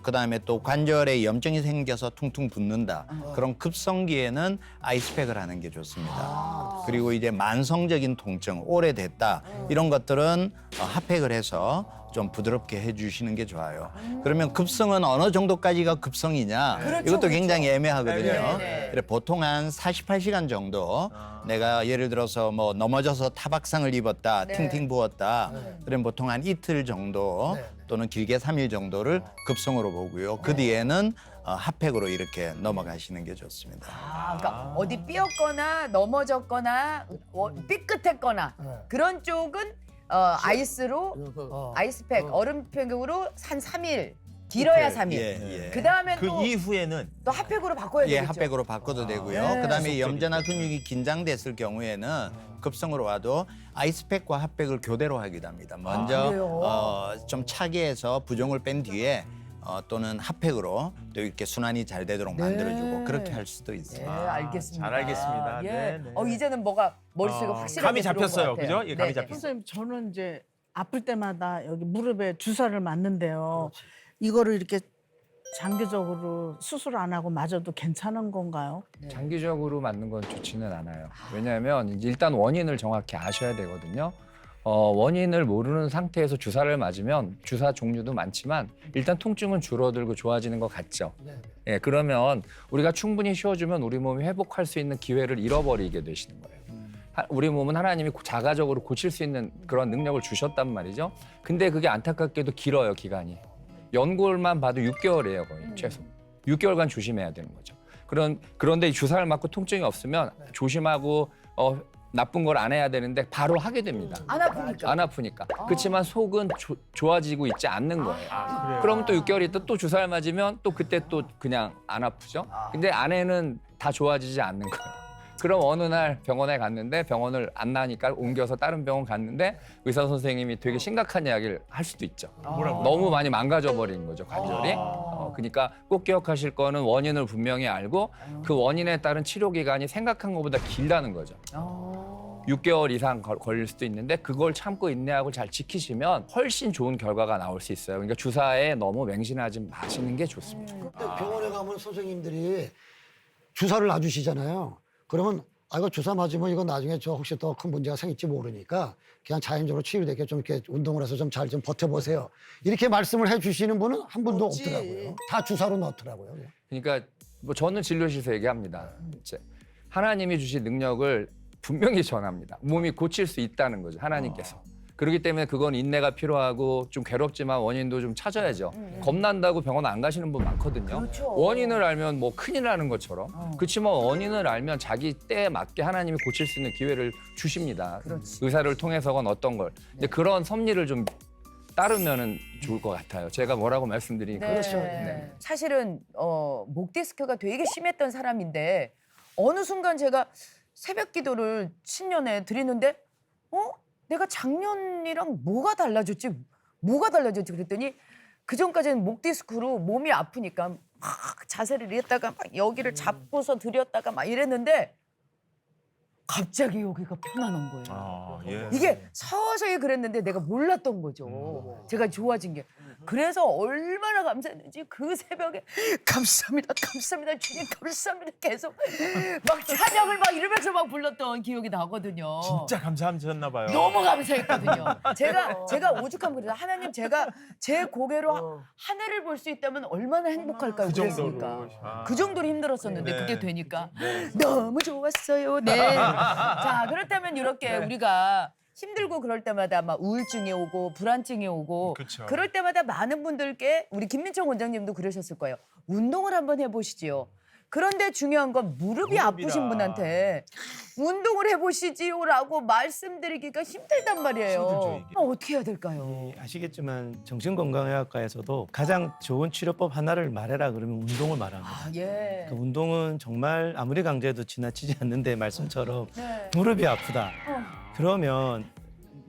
그다음에 또 관절에 염증이 생겨서 퉁퉁 붓는다. 그런 급성기에는 아이스팩을 하는 게 좋습니다. 그리고 이제 만성적인 통증, 오래됐다. 이런 것들은 핫팩을 해서 좀 부드럽게 해주시는 게 좋아요. 그러면 급성은 어느 정도까지가 급성이냐? 이것도 굉장히 애매하거든요. 그래, 보통 한 48시간 정도 내가 예를 들어서 뭐 넘어져서 타박상을 입었다, 팅팅 부었다. 그러면 보통 한 이틀 정도 또는 길게 3일 정도를 급성으로 보고요. 그 뒤에는 핫팩으로 이렇게 넘어가시는 게 좋습니다. 그러니까 어디 삐었거나 넘어졌거나 삐끗했거나 그런 쪽은 아이스로 아이스팩, 얼음팩으로 한 3일, 길어야 3일. 예. 그 다음에 그 또 이후에는 핫팩으로 바꿔야 예, 되겠죠. 핫팩으로 바꿔도 되고요. 네. 그다음에 염좌나 근육이 긴장됐을 경우에는 급성으로 와도 아이스팩과 핫팩을 교대로 하기도 합니다. 먼저 그래요? 좀 차게 해서 부종을 뺀 뒤에 또는 핫팩으로 또 이렇게 순환이 잘 되도록 만들어주고 그렇게 할 수도 네, 있습니다. 알겠습니다. 잘 알겠습니다. 예. 네, 네. 이제는 뭐가 머릿속에 확실하게 감이 들어온 잡혔어요. 것 같아요. 그죠? 예, 감이 네, 네. 잡혔어요. 선생님 저는 이제 아플 때마다 여기 무릎에 주사를 맞는데요. 이거를 이렇게 장기적으로 수술 안 하고 맞아도 괜찮은 건가요? 장기적으로 맞는 건 좋지는 않아요. 왜냐하면 이제 일단 원인을 정확히 아셔야 되거든요. 원인을 모르는 상태에서 주사를 맞으면 주사 종류도 많지만 일단 통증은 줄어들고 좋아지는 것 같죠. 예, 그러면 우리가 충분히 쉬어주면 우리 몸이 회복할 수 있는 기회를 잃어버리게 되시는 거예요. 우리 몸은 하나님이 자가적으로 고칠 수 있는 그런 능력을 주셨단 말이죠. 근데 그게 안타깝게도 길어요, 기간이. 연골만 봐도 6개월이에요, 거의 최소. 6개월간 조심해야 되는 거죠. 그런데 주사를 맞고 통증이 없으면 조심하고 나쁜 걸 안 해야 되는데 바로 하게 됩니다. 안 아프니까. 안 아프니까. 그렇지만 속은 좋아지고 있지 않는 거예요. 그럼 또 6개월 있다 또 주사를 맞으면 또 그때 또 그냥 안 아프죠. 근데 안에는 다 좋아지지 않는 거예요. 그럼 어느 날 병원에 갔는데 병원을 안 나니까 옮겨서 다른 병원 갔는데 의사 선생님이 되게 심각한 이야기를 할 수도 있죠. 너무 많이 망가져 버린 거죠, 관절이. 그러니까 꼭 기억하실 거는 원인을 분명히 알고 그 원인에 따른 치료 기간이 생각한 것보다 길다는 거죠. 6개월 이상 걸릴 수도 있는데 그걸 참고 인내하고 잘 지키시면 훨씬 좋은 결과가 나올 수 있어요. 그러니까 주사에 너무 맹신하지 마시는 게 좋습니다. 근데 병원에 가면 선생님들이 주사를 놔주시잖아요. 그러면 이거 주사 맞으면 이거 나중에 저 혹시 더 큰 문제가 생길지 모르니까 그냥 자연적으로 치유되게 좀 이렇게 운동을 해서 좀 잘 좀 버텨보세요. 이렇게 말씀을 해주시는 분은 한 분도 없더라고요. 다 주사로 넣더라고요. 그러니까 뭐 저는 진료실에서 얘기합니다. 이제 하나님이 주신 능력을 분명히 전합니다. 몸이 고칠 수 있다는 거죠, 하나님께서. 그렇기 때문에 그건 인내가 필요하고 좀 괴롭지만 원인도 좀 찾아야죠. 겁난다고 병원 안 가시는 분 많거든요. 그렇죠. 원인을 알면 뭐 큰일 나는 것처럼. 그렇지만 원인을 알면 자기 때에 맞게 하나님이 고칠 수 있는 기회를 주십니다. 의사를 통해서건 어떤 걸. 이제 그런 섭리를 좀 따르면은 좋을 것 같아요. 제가 뭐라고 말씀드리니까. 그렇죠. 네. 사실은 목 디스크가 되게 심했던 사람인데 어느 순간 제가 새벽 기도를 신년에 드리는데 내가 작년이랑 뭐가 달라졌지? 그랬더니 그전까지는 목 디스크로 몸이 아프니까 막 자세를 했다가 막 여기를 잡고서 들였다가 막 이랬는데 갑자기 여기가 편안한 거예요. 예. 이게 서서히 그랬는데 내가 몰랐던 거죠. 제가 좋아진 게. 그래서 얼마나 감사했는지 그 새벽에 감사합니다, 주님 감사합니다 계속 막 찬양을 막 이러면서 막 불렀던 기억이 나거든요. 진짜 감사하셨나 봐요. 너무 감사했거든요. 제가 오죽하면 그래요. 하나님 제가 제 고개로 하늘을 볼 수 있다면 얼마나 행복할까요? 그 정도로. 그랬으니까. 그 정도로 힘들었었는데 네. 그게 되니까 너무 좋았어요. 네. 자 그렇다면 이렇게 우리가 힘들고 그럴 때마다 막 우울증이 오고 불안증이 오고 그쵸. 그럴 때마다 많은 분들께 우리 김민청 원장님도 그러셨을 거예요. 운동을 한번 해보시지요. 그런데 중요한 건 무릎이 아프신 분한테 운동을 해보시지요라고 말씀드리기가 힘들단 말이에요. 힘들죠, 이게. 어떻게 해야 될까요? 아시겠지만 정신건강의학과에서도 가장 좋은 치료법 하나를 말해라 그러면 운동을 말합니다. 아, 예. 그 운동은 정말 아무리 강조해도 지나치지 않는데 말씀처럼 네. 무릎이 아프다. 그러면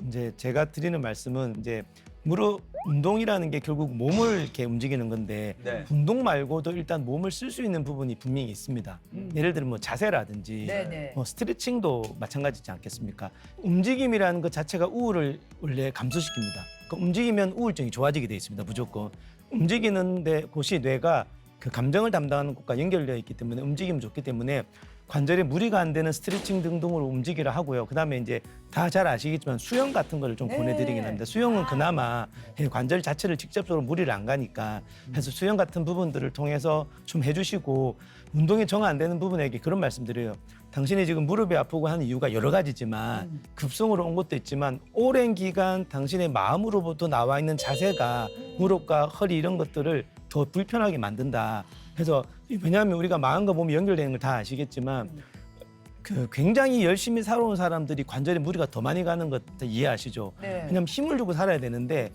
이제 제가 드리는 말씀은 이제 무릎 운동이라는 게 결국 몸을 이렇게 움직이는 건데 네. 운동 말고도 일단 몸을 쓸 수 있는 부분이 분명히 있습니다. 예를 들면 뭐 자세라든지 네네. 뭐 스트레칭도 마찬가지지 않겠습니까? 움직임이라는 것 자체가 우울을 원래 감소시킵니다. 그 움직이면 우울증이 좋아지게 돼 있습니다. 무조건 움직이는데 곳이 뇌가 그 감정을 담당하는 곳과 연결되어 있기 때문에 움직이면 좋기 때문에 관절에 무리가 안 되는 스트레칭 등등으로 움직이라 하고요. 그다음에 이제 다 잘 아시겠지만 수영 같은 거를 좀 네. 권해드리긴 합니다. 수영은 그나마 관절 자체를 직접적으로 무리를 안 가니까 그래서 수영 같은 부분들을 통해서 좀 해주시고 운동이 정 안 되는 부분에게 그런 말씀드려요. 당신이 지금 무릎이 아프고 하는 이유가 여러 가지지만 급성으로 온 것도 있지만 오랜 기간 당신의 마음으로부터 나와 있는 자세가 무릎과 허리 이런 것들을 더 불편하게 만든다. 그래서 왜냐하면 우리가 마음과 몸이 연결되는 걸 다 아시겠지만 그 굉장히 열심히 살아온 사람들이 관절에 무리가 더 많이 가는 것 이해하시죠? 네. 왜냐하면 힘을 주고 살아야 되는데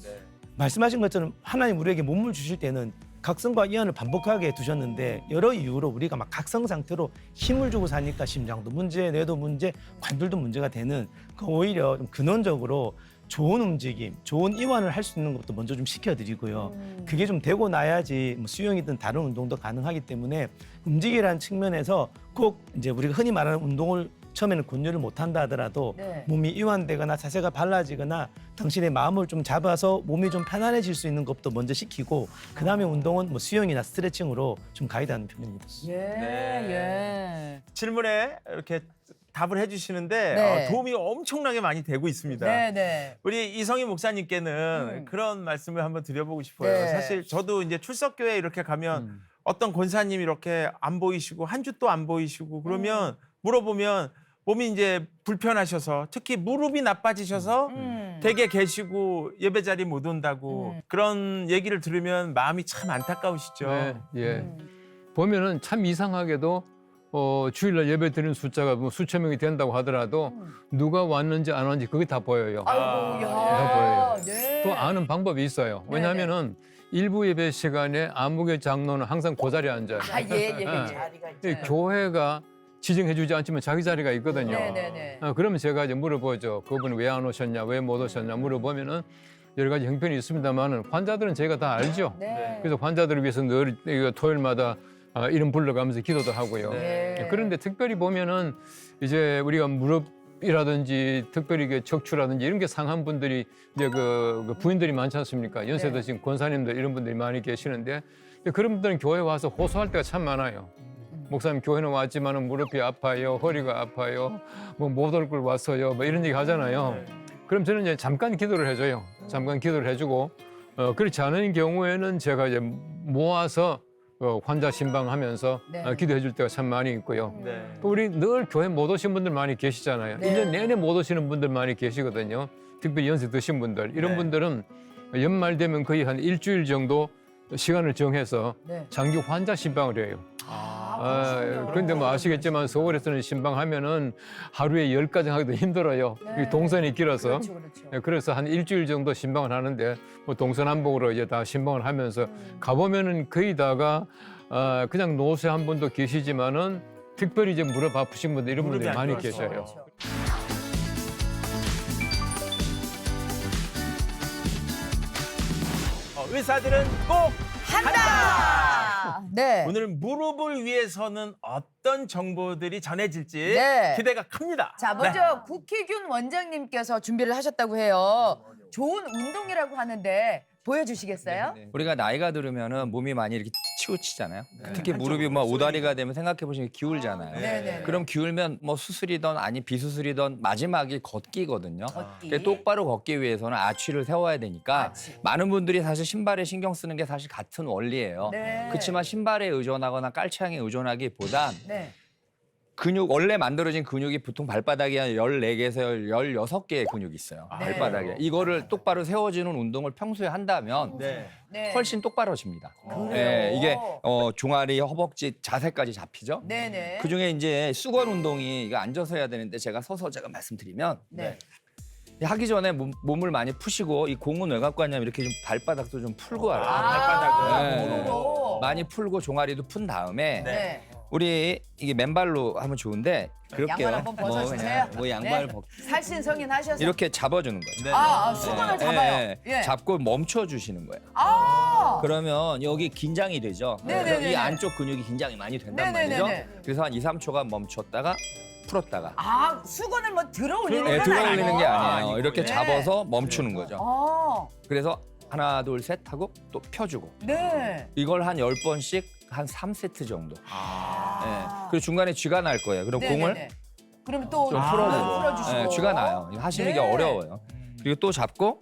말씀하신 것처럼 하나님 우리에게 몸을 주실 때는 각성과 이완을 반복하게 두셨는데 여러 이유로 우리가 막 각성 상태로 힘을 주고 사니까 심장도 문제, 뇌도 문제, 관절도 문제가 되는 그 오히려 좀 근원적으로 좋은 움직임, 좋은 이완을 할 수 있는 것도 먼저 좀 시켜드리고요. 그게 좀 되고 나야지 뭐 수영이든 다른 운동도 가능하기 때문에 움직이라는 측면에서 꼭 이제 우리가 흔히 말하는 운동을 처음에는 권유를 못한다 하더라도 네. 몸이 이완되거나 자세가 발라지거나 당신의 마음을 좀 잡아서 몸이 좀 편안해질 수 있는 것도 먼저 시키고 그다음에 운동은 뭐 수영이나 스트레칭으로 좀 가이드하는 편입니다. 예, 네. 예. 질문에 이렇게 답을 해주시는데 네. 도움이 엄청나게 많이 되고 있습니다. 네, 네. 우리 이성희 목사님께는 그런 말씀을 한번 드려보고 싶어요. 네. 사실 저도 이제 출석교회 이렇게 가면 어떤 권사님이 이렇게 안 보이시고 한 주 또 안 보이시고 그러면 물어보면 몸이 이제 불편하셔서 특히 무릎이 나빠지셔서 댁에 계시고 예배 자리 못 온다고 그런 얘기를 들으면 마음이 참 안타까우시죠. 네, 예. 보면은 참 이상하게도 주일날 예배 드리는 숫자가 뭐 수천 명이 된다고 하더라도 누가 왔는지 안 왔는지 그게 다 보여요. 아이고, 야. 다 보여요. 네. 또 아는 방법이 있어요. 왜냐하면은 일부 예배 시간에 아무개 장로는 항상 그 자리에 앉아요. 아, 예, 예. 이 교회가 지정해주지 않지만 자기 자리가 있거든요. 네네네. 그러면 제가 이제 물어보죠. 그분은 왜 안 오셨냐, 왜 못 오셨냐 물어보면은 여러 가지 형편이 있습니다만은 환자들은 저희가 다 알죠. 네. 그래서 환자들을 위해서 늘 이거 토요일마다 이름 불러가면서 기도도 하고요. 네. 그런데 특별히 보면은 이제 우리가 무릎이라든지 특별히 그 척추라든지 이런 게 상한 분들이 이제 그 부인들이 많지 않습니까? 연세 드신 권사님들 이런 분들이 많이 계시는데 그런 분들은 교회 와서 호소할 때가 참 많아요. 목사님 교회는 왔지만은 무릎이 아파요, 허리가 아파요, 뭐 못 올 걸 왔어요, 뭐 이런 얘기 하잖아요. 그럼 저는 이제 잠깐 기도를 해줘요. 잠깐 기도를 해주고 그렇지 않은 경우에는 제가 이제 모아서 환자 신방하면서 네. 기도해 줄 때가 참 많이 있고요. 네. 또 우리 늘 교회 못 오신 분들 많이 계시잖아요. 네. 1년 내내 못 오시는 분들 많이 계시거든요. 특별히 연세 드신 분들. 이런 네. 분들은 연말 되면 거의 한 일주일 정도 시간을 정해서 네. 장기 환자 신방을 해요. 그런데 뭐 아시겠지만 서울에서는 신방하면은 하루에 10가정 하기도 힘들어요. 네. 이 동선이 길어서. 그렇죠, 그렇죠. 그래서 한 일주일 정도 신방을 하는데 뭐 동서남북으로 이제 다 신방을 하면서 가보면은 거의 다가 그냥 노세 한 분도 계시지만은 특별히 이제 무릎 아프신 분들 이런 무릎이 분들이 안 많이 좋아서. 계셔요. 그렇죠. 의사들은 꼭 한다. 네. 오늘 무릎을 위해서는 어떤 정보들이 전해질지 네. 기대가 큽니다. 자, 먼저 국희균 원장님께서 준비를 하셨다고 해요. 좋은 운동이라고 하는데 보여주시겠어요? 우리가 나이가 들으면은 몸이 많이 이렇게 치우치잖아요. 특히 무릎이 뭐 오다리가 되면 생각해 보시면 기울잖아요. 네. 그럼 기울면 뭐 수술이든 아니 비수술이든 마지막이 걷기거든요. 걷기. 근데 똑바로 걷기 위해서는 아치를 세워야 되니까 아치. 많은 분들이 사실 신발에 신경 쓰는 게 사실 같은 원리예요. 네. 그렇지만 신발에 의존하거나 깔창에 의존하기보단 네. 근육 원래 만들어진 근육이 보통 발바닥에 한 14개에서 16개의 근육이 있어요. 네. 발바닥에. 이거를 똑바로 세워주는 운동을 평소에 한다면 네. 네. 훨씬 똑바로집니다. 그래요? 네, 이게 종아리, 허벅지, 자세까지 잡히죠. 네네. 그중에 이제 수건 운동이 이거 앉아서 해야 되는데 제가 서서 제가 말씀드리면 네. 하기 전에 몸을 많이 푸시고 이 공은 왜 갖고 왔냐면 이렇게 좀 발바닥도 좀 풀고 와요. 발바닥을. 네. 무릎으로. 많이 풀고 종아리도 푼 다음에 네. 우리 이게 맨발로 하면 좋은데 그렇게요. 양말 한번 벗어주세요. 뭐 양말 네. 벗 살신성인 하셔서. 이렇게 잡아주는 거죠. 네. 수건을 잡아요. 예. 잡고 멈춰 주시는 거예요. 아. 그러면 여기 긴장이 되죠. 네네네네. 그래서 이 안쪽 근육이 긴장이 많이 된단 네네네네. 말이죠. 그래서 한 2, 3초간 멈췄다가 풀었다가 아, 수건을 뭐 들어 올리는 건 들어 아니고. 올리는 게 아니에요. 아니고. 이렇게 네. 잡아서 멈추는 거죠. 어. 그래서 하나, 둘, 셋 하고 또 펴주고 네. 이걸 한 10번씩 한 3세트 정도. 아. 네. 그리고 중간에 쥐가 날 거예요. 그럼 네네네. 공을 그럼 또 좀 풀어주고. 풀어주시고. 네, 쥐가 나요. 이거 하시는 게 네. 어려워요. 그리고 또 잡고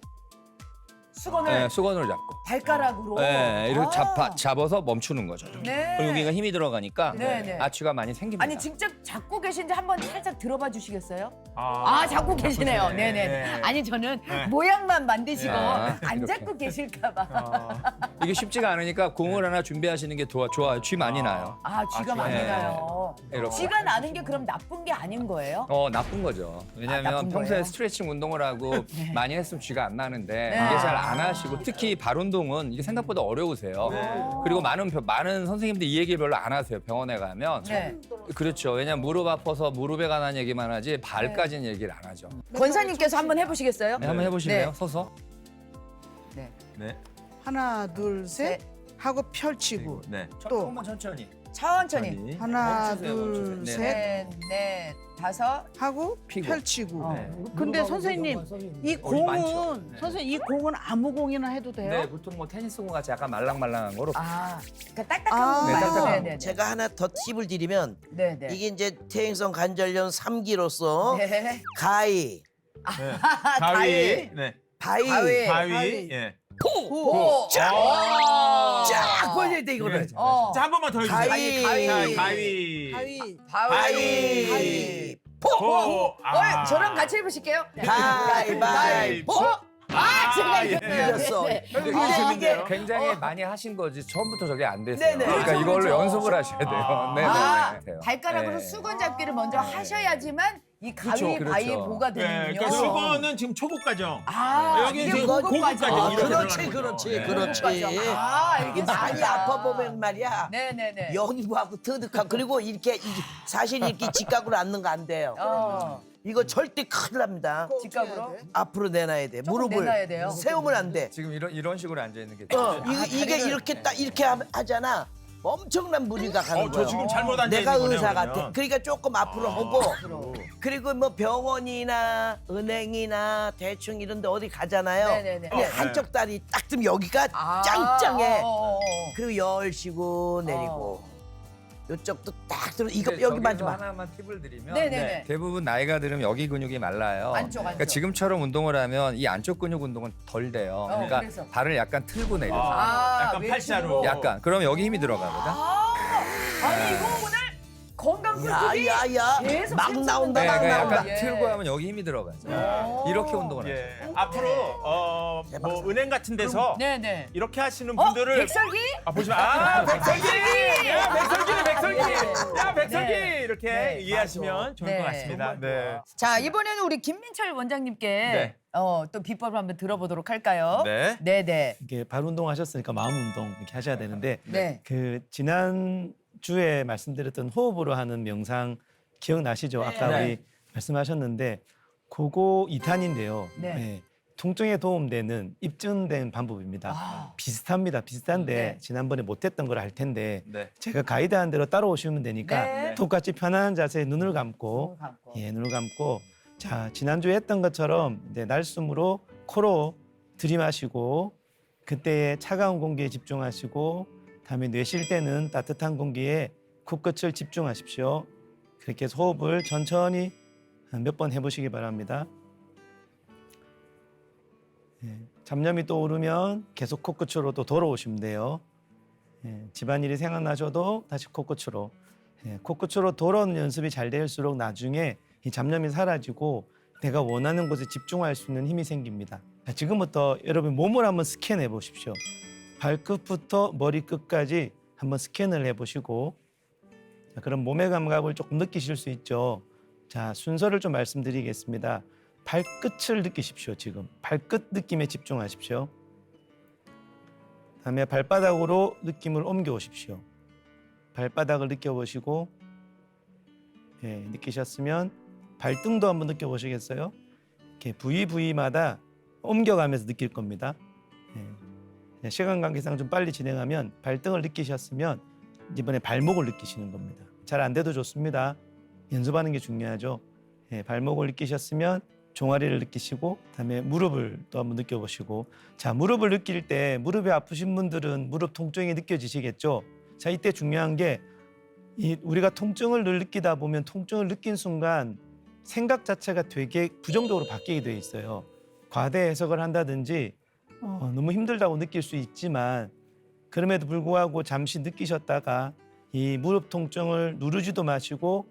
수건을 네, 수건을 잡고 발가락으로. 네, 이렇게 아. 잡아서 멈추는 거죠. 네. 그럼 여기가 힘이 들어가니까 네네. 아치가 많이 생깁니다. 아니 직접 잡고 계신지 한번 살짝 들어봐 주시겠어요? 아, 잡고 계시네요. 잡으시네. 네네. 네. 아니 저는 네. 모양만 만드시고 아, 안 이렇게. 잡고 계실까봐. 이게 쉽지가 않으니까 공을 하나 준비하시는 게 좋아요. 쥐 많이 나요. 쥐가 많이 네. 나요. 이렇게. 쥐가 나는 게 그럼 나쁜 게 아닌 거예요? 나쁜 거죠. 왜냐하면 나쁜 평소에 거예요? 스트레칭 운동을 하고 많이 했으면 쥐가 안 나는데 네. 이게 잘 안 하시고 특히 발 운동은 이게 생각보다 어려우세요. 그리고 많은 선생님들이 이 얘기를 별로 안 하세요. 병원에 가면. 네. 그렇죠. 왜냐면 무릎 아파서 무릎에 관한 얘기만 하지 발까지는 얘기를 안 하죠. 권사님께서 한번 해보시겠어요? 네, 한번 해보실래요? 네. 서서. 네. 하나, 둘, 셋 네. 하고 펼치고 네. 또 조금만 천천히. 천천히. 하나, 멈추세요, 둘, 멈추세요. 네. 셋 넷, 다섯. 하고 피고. 펼치고. 네. 근데 선생님 이 많죠. 공은 네. 선생님 이 공은 아무 공이나 해도 돼요? 네, 보통 뭐 테니스 공 같이 약간 말랑말랑한 거로. 그러니까 딱딱한 아. 거 네, 딱딱한 거. 네네네. 제가 하나 더 팁을 드리면 네네. 이게 이제 퇴행성 관절염 3기로서 네. 가위, 가위. 네. 바위, 가위. 가위. 예. 호. 쫙 벌려야 돼 이거를. 자, 한 번만 더 해주세요. 가위. 자, 가위. 가위. 바위, 호. 저랑 같이 해보실게요. 가위바위보. 제가 예. 이겼어요. 이겼어. 네. 이거 재밌네요. 굉장히 많이 하신 거지 처음부터 저게 안 됐어요. 네네. 그러니까 그렇죠, 이걸로 그렇죠. 연습을 하셔야 돼요. 네네. 발가락으로 네. 수건 잡기를 먼저 하셔야지만 이 가위 그렇죠. 바위보가 네, 되는군요. 그러니까 수건은 지금 초급 과정. 여기 지금 고급까지. 아, 이렇게 그렇지, 들어가는 그렇지, 거죠. 네. 그렇지. 알겠습니다. 많이 아파 보면 말이야. 네네네. 연구하고 터득하고 그리고 이렇게 사실 이렇게 직각으로 앉는 거 안 돼요. 이거 절대 큰일 납니다. 직각으로. 앞으로 내놔야 돼. 조금 무릎을 내놔야 돼요. 세우면 안 돼. 지금 이런 식으로 앉아 있는 게. 이게 이렇게 딱 이렇게 하잖아. 엄청난 무리가 가는 저 거야. 지금 잘못 앉아 내가 있는 거네요, 의사 그러면. 같아. 그러니까 조금 앞으로 하고 그리고 뭐 병원이나 은행이나 대충 이런 데 어디 가잖아요. 네네네. 그냥 한쪽 다리 딱 뜨면 여기가 짱짱해. 그리고 열 쉬고 내리고. 요쪽도 딱 들어. 이거 근데 여기 저기서 마지막. 하나만 팁을 드리면 네네네. 대부분 나이가 들으면 여기 근육이 말라요. 안쪽. 그러니까 지금처럼 운동을 하면 이 안쪽 근육 운동은 덜 돼요. 그러니까 그래서. 발을 약간 틀고 내려. 약간 외치고. 팔자로. 약간. 그럼 여기 힘이 들어가거든. 아니 이거 오늘 건강 꿀팁이 야야야 계속 막 실천된다. 나온다 네, 막 그러니까 나온다. 약간 틀고 하면 여기 힘이 들어가죠. 이렇게 운동을 하죠. 예. 앞으로 뭐 은행 같은 데서 네네. 이렇게 하시는 분들을 백설기? 보시면 백설기! 야, 백설기네, 백설기! 야, 백설기! 네. 이렇게 네, 이해하시면 좋을 것 네. 같습니다. 네. 자 이번에는 우리 김민철 원장님께 네. 또 비법을 한번 들어보도록 할까요? 네. 네네. 이게 발 운동하셨으니까 마음 운동 이렇게 하셔야 되는데 네. 그 지난 주에 말씀드렸던 호흡으로 하는 명상 기억나시죠? 아까 네. 우리 말씀하셨는데 그거 2탄인데요. 네. 통증에 도움되는 입증된 방법입니다. 비슷합니다. 비슷한데 네. 지난번에 못했던 걸 할 텐데 네. 제가 가이드한 대로 따라오시면 되니까 네. 똑같이 편안한 자세에 눈을 감고 눈을 감고 자 지난주에 했던 것처럼 이제 날숨으로 코로 들이마시고 그때의 차가운 공기에 집중하시고 다음에 내쉴 때는 따뜻한 공기에 코끝을 집중하십시오. 그렇게 해서 호흡을 천천히 몇 번 해보시기 바랍니다. 잡념이 또 오르면 계속 코끝으로 또 돌아오시면 돼요. 집안일이 생각나셔도 다시 코끝으로. 코끝으로 돌아오는 연습이 잘 될수록 나중에 이 잡념이 사라지고 내가 원하는 곳에 집중할 수 있는 힘이 생깁니다. 자, 지금부터 여러분 몸을 한번 스캔해 보십시오. 발끝부터 머리끝까지 한번 스캔을 해보시고 자, 그럼 몸의 감각을 조금 느끼실 수 있죠. 자, 순서를 좀 말씀드리겠습니다. 발끝을 느끼십시오. 지금 발끝 느낌에 집중하십시오. 다음에 발바닥으로 느낌을 옮겨오십시오. 발바닥을 느껴보시고 느끼셨으면 발등도 한번 느껴보시겠어요? 이렇게 부위마다 옮겨가면서 느낄 겁니다. 시간 관계상 좀 빨리 진행하면 발등을 느끼셨으면 이번에 발목을 느끼시는 겁니다. 잘 안 돼도 좋습니다. 연습하는 게 중요하죠. 발목을 느끼셨으면 종아리를 느끼시고 그다음에 무릎을 또 한번 느껴보시고 자 무릎을 느낄 때 무릎이 아프신 분들은 무릎 통증이 느껴지시겠죠. 자 이때 중요한 게 우리가 통증을 늘 느끼다 보면 통증을 느낀 순간 생각 자체가 되게 부정적으로 바뀌게 돼 있어요. 과대 해석을 한다든지 너무 힘들다고 느낄 수 있지만 그럼에도 불구하고 잠시 느끼셨다가 이 무릎 통증을 누르지도 마시고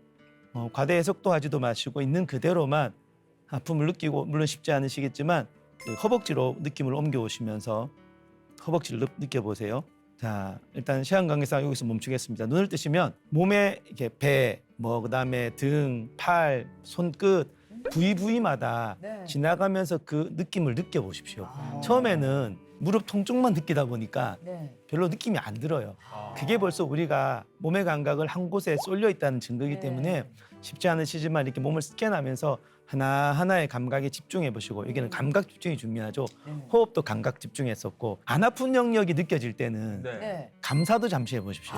과대 해석도 하지도 마시고 있는 그대로만 아픔을 느끼고 물론 쉽지 않으시겠지만 그 허벅지로 느낌을 옮겨오시면서 허벅지를 느껴보세요. 자 일단 시간 관계상 여기서 멈추겠습니다. 눈을 뜨시면 몸에 이렇게 배, 그다음에 등, 팔, 손끝 부위마다 네. 지나가면서 그 느낌을 느껴보십시오. 처음에는 무릎 통증만 느끼다 보니까 네. 별로 느낌이 안 들어요. 그게 벌써 우리가 몸의 감각을 한 곳에 쏠려 있다는 증거이기 네. 때문에 쉽지 않으시지만 이렇게 몸을 스캔하면서 하나하나의 감각에 집중해 보시고 여기는 감각 집중이 중요하죠. 호흡도 감각 집중했었고 안 아픈 영역이 느껴질 때는 네. 감사도 잠시 해보십시오.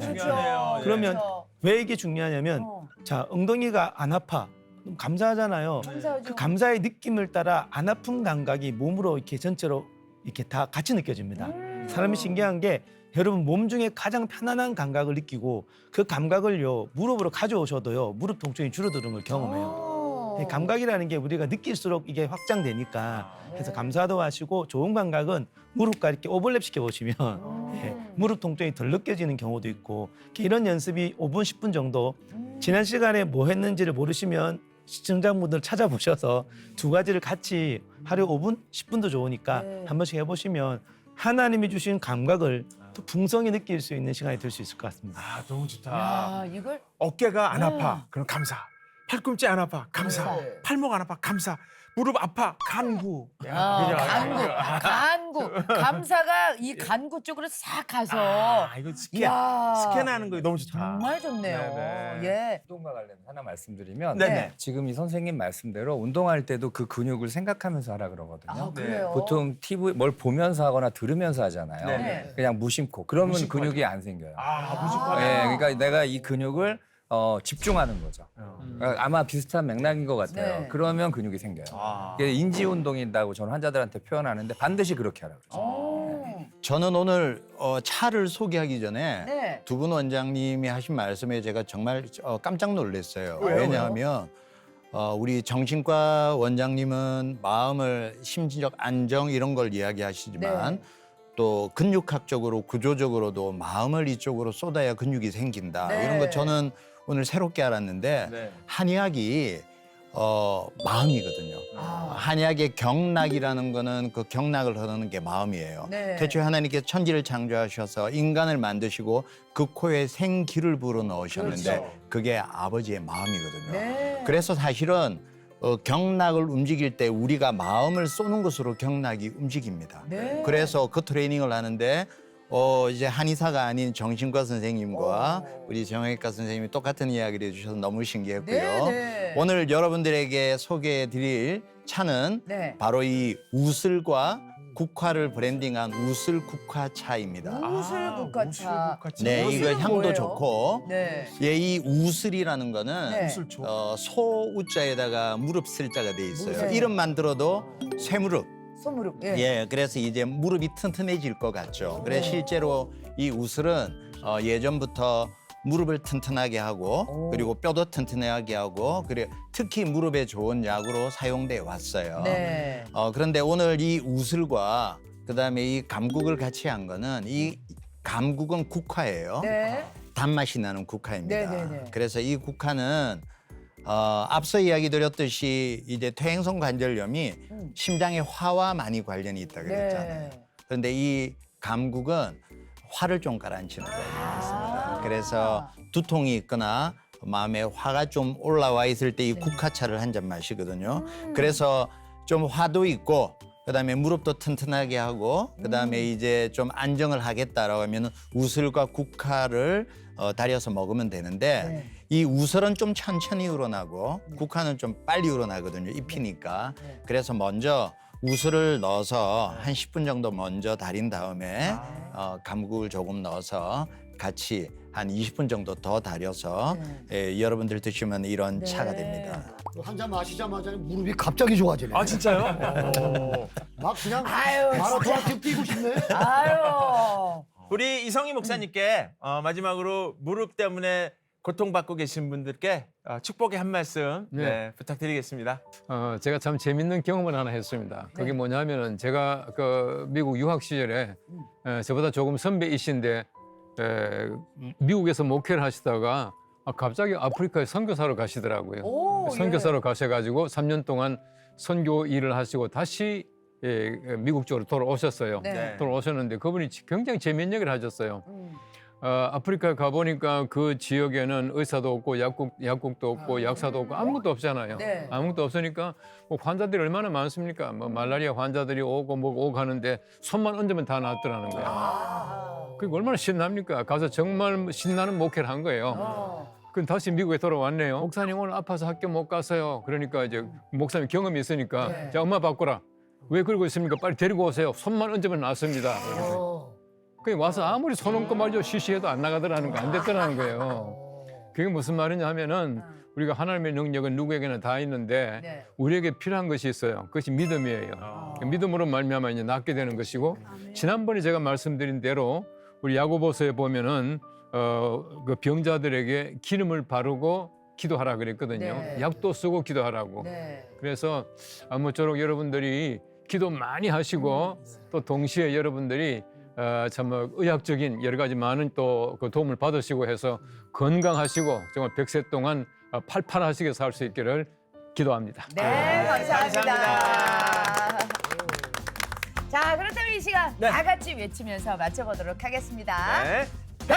중요하네요. 예. 그러면 왜 이게 중요하냐면 자 엉덩이가 안 아파 그럼 감사하잖아요. 감사하죠. 그 감사의 느낌을 따라 안 아픈 감각이 몸으로 이렇게 전체로 이렇게 다 같이 느껴집니다. 사람이 신기한 게 여러분 몸 중에 가장 편안한 감각을 느끼고 그 감각을요 무릎으로 가져오셔도요 무릎 통증이 줄어드는 걸 경험해요. 이 감각이라는 게 우리가 느낄수록 이게 확장되니까 그래서 감사도 하시고 좋은 감각은 무릎과 이렇게 오버랩 시켜 보시면 무릎 통증이 덜 느껴지는 경우도 있고 이런 연습이 5분 10분 정도 지난 시간에 뭐 했는지를 모르시면 시청자분들 찾아보셔서 두 가지를 같이 하루 5분 10분도 좋으니까 한 번씩 해보시면 하나님이 주신 감각을 또 풍성히 느낄 수 있는 시간이 될 수 있을 것 같습니다. 너무 좋다. 야 이걸 어깨가 안 아파. 그럼 감사. 팔꿈치 안 아파. 감사. 팔목 안 아파. 감사. 무릎 아파. 간구. 간구 감사가 이 간구 쪽으로 싹 가서 이거 이야. 스캔하는 거 너무 좋다. 정말 좋네요. 네네. 예. 운동과 관련해서 하나 말씀드리면 네네. 지금 이 선생님 말씀대로 운동할 때도 그 근육을 생각하면서 하라 그러거든요. 그래요. 보통 TV 뭘 보면서 하거나 들으면서 하잖아요. 네네. 그냥 무심코. 그러면 무심코 근육이 안 생겨요. 무조건. 그러니까 내가 이 근육을 집중하는 거죠. 그러니까 아마 비슷한 맥락인 것 같아요. 네. 그러면 근육이 생겨요. 이게 인지 운동이라고 저는 환자들한테 표현하는데 반드시 그렇게 하라 그러죠. 저는 오늘 차를 소개하기 전에 네. 두 분 원장님이 하신 말씀에 제가 정말 깜짝 놀랐어요. 왜요? 왜냐하면 우리 정신과 원장님은 마음을 심리적 안정 이런 걸 이야기하시지만 네. 또 근육학적으로 구조적으로도 마음을 이쪽으로 쏟아야 근육이 생긴다. 네. 이런 거 저는 오늘 새롭게 알았는데 네. 한의학이 마음이거든요. 한의학의 경락이라는 거는 그 경락을 흐르는 게 마음이에요. 네. 태초에 하나님께서 천지를 창조하셔서 인간을 만드시고 그 코에 생기를 불어 넣으셨는데 그렇죠. 그게 아버지의 마음이거든요. 네. 그래서 사실은 경락을 움직일 때 우리가 마음을 쏘는 것으로 경락이 움직입니다. 네. 그래서 그 트레이닝을 하는데 이제 한의사가 아닌 정신과 선생님과 우리 정형외과 선생님이 똑같은 이야기를 해주셔서 너무 신기했고요. 네, 네. 오늘 여러분들에게 소개해드릴 차는 네. 바로 이 우슬과 국화를 브랜딩한 우슬 국화차입니다. 우슬국화차. 네, 이거 우슬은 향도 뭐예요? 좋고 네. 예, 이 우슬이라는 거는 네. 소우자에다가 무릎 쓸자가 돼 있어요. 네. 이름만 들어도 쇠무릎. 소무릎. 예, 그래서 이제 무릎이 튼튼해질 것 같죠. 그래서 실제로 이 우슬은 예전부터 무릎을 튼튼하게 하고 그리고 뼈도 튼튼하게 하고 그리고 특히 무릎에 좋은 약으로 사용돼 왔어요. 네. 그런데 오늘 이 우슬과 그다음에 이 감국을 같이 한 거는 이 감국은 국화예요. 네. 단맛이 나는 국화입니다. 네네네. 그래서 이 국화는 앞서 이야기 드렸듯이 이제 퇴행성 관절염이 심장의 화와 많이 관련이 있다 그랬잖아요. 네. 그런데 이 감국은 화를 좀 가라앉히는 거예요. 아. 그래서 두통이 있거나 마음에 화가 좀 올라와 있을 때 이 국화차를 한 잔 마시거든요. 그래서 좀 화도 있고 그다음에 무릎도 튼튼하게 하고 그다음에 이제 좀 안정을 하겠다라고 하면 우슬과 국화를 달여서 먹으면 되는데 네. 이 우슬은 좀 천천히 우러나고 국화는 좀 빨리 우러나거든요. 잎이니까. 그래서 먼저 우슬을 넣어서 한 10분 정도 먼저 달인 다음에 감국을 조금 넣어서 같이 한 20분 정도 더 달여서 여러분들 드시면 이런 차가 됩니다. 한 잔 마시자마자 무릎이 갑자기 좋아지네. 아 진짜요? 막 그냥 아유, 마라톤 뛰고 싶네. 아유. 우리 이성희 목사님께 마지막으로 무릎 때문에 고통받고 계신 분들께 축복의 한 말씀 네. 부탁드리겠습니다. 제가 참 재밌는 경험을 하나 했습니다. 그게 뭐냐면은 제가 그 미국 유학 시절에 저보다 조금 선배이신데 미국에서 목회를 하시다가 갑자기 아프리카에 선교사로 가시더라고요. 오, 선교사로 가셔가지고 3년 동안 선교 일을 하시고 다시 미국 쪽으로 돌아오셨어요. 네. 돌아오셨는데 그분이 굉장히 재미있는 얘기를 하셨어요. 아프리카에 가보니까 그 지역에는 의사도 없고 약국도 없고 약사도 없고 아무것도 없잖아요. 네. 아무것도 없으니까 뭐 환자들이 얼마나 많습니까? 뭐 말라리아 환자들이 오고 뭐고 오고 하는데 손만 얹으면 다 낫더라는 거예요. 그게 얼마나 신납니까? 가서 정말 신나는 목회를 한 거예요. 그럼 다시 미국에 돌아왔네요. 목사님 오늘 아파서 학교 못 갔어요. 그러니까 이제 목사님 경험이 있으니까 네. 자 엄마 바꾸라. 왜 그러고 있습니까? 빨리 데리고 오세요. 손만 얹으면 낫습니다. 그게 와서 아무리 손 얹고 말이죠 시시해도 안 나가더라는 거, 안 됐더라는 거예요. 그게 무슨 말이냐 하면은 우리가 하나님의 능력은 누구에게나 다 있는데 네. 우리에게 필요한 것이 있어요. 그것이 믿음이에요. 믿음으로 말미암아 이제 낫게 되는 것이고 지난번에 제가 말씀드린 대로 우리 야고보서에 보면은 그 병자들에게 기름을 바르고 기도하라 그랬거든요. 네. 약도 쓰고 기도하라고. 네. 그래서 아무쪼록 여러분들이 기도 많이 하시고 또 동시에 여러분들이 참 의학적인 여러 가지 많은 또 그 도움을 받으시고 해서 건강하시고 정말 100세 동안 팔팔하시게 살 수 있기를 기도합니다. 네, 감사합니다. 감사합니다. 자, 그렇다면 이 시간 네. 다 같이 외치면서 맞춰보도록 하겠습니다. 네. 배!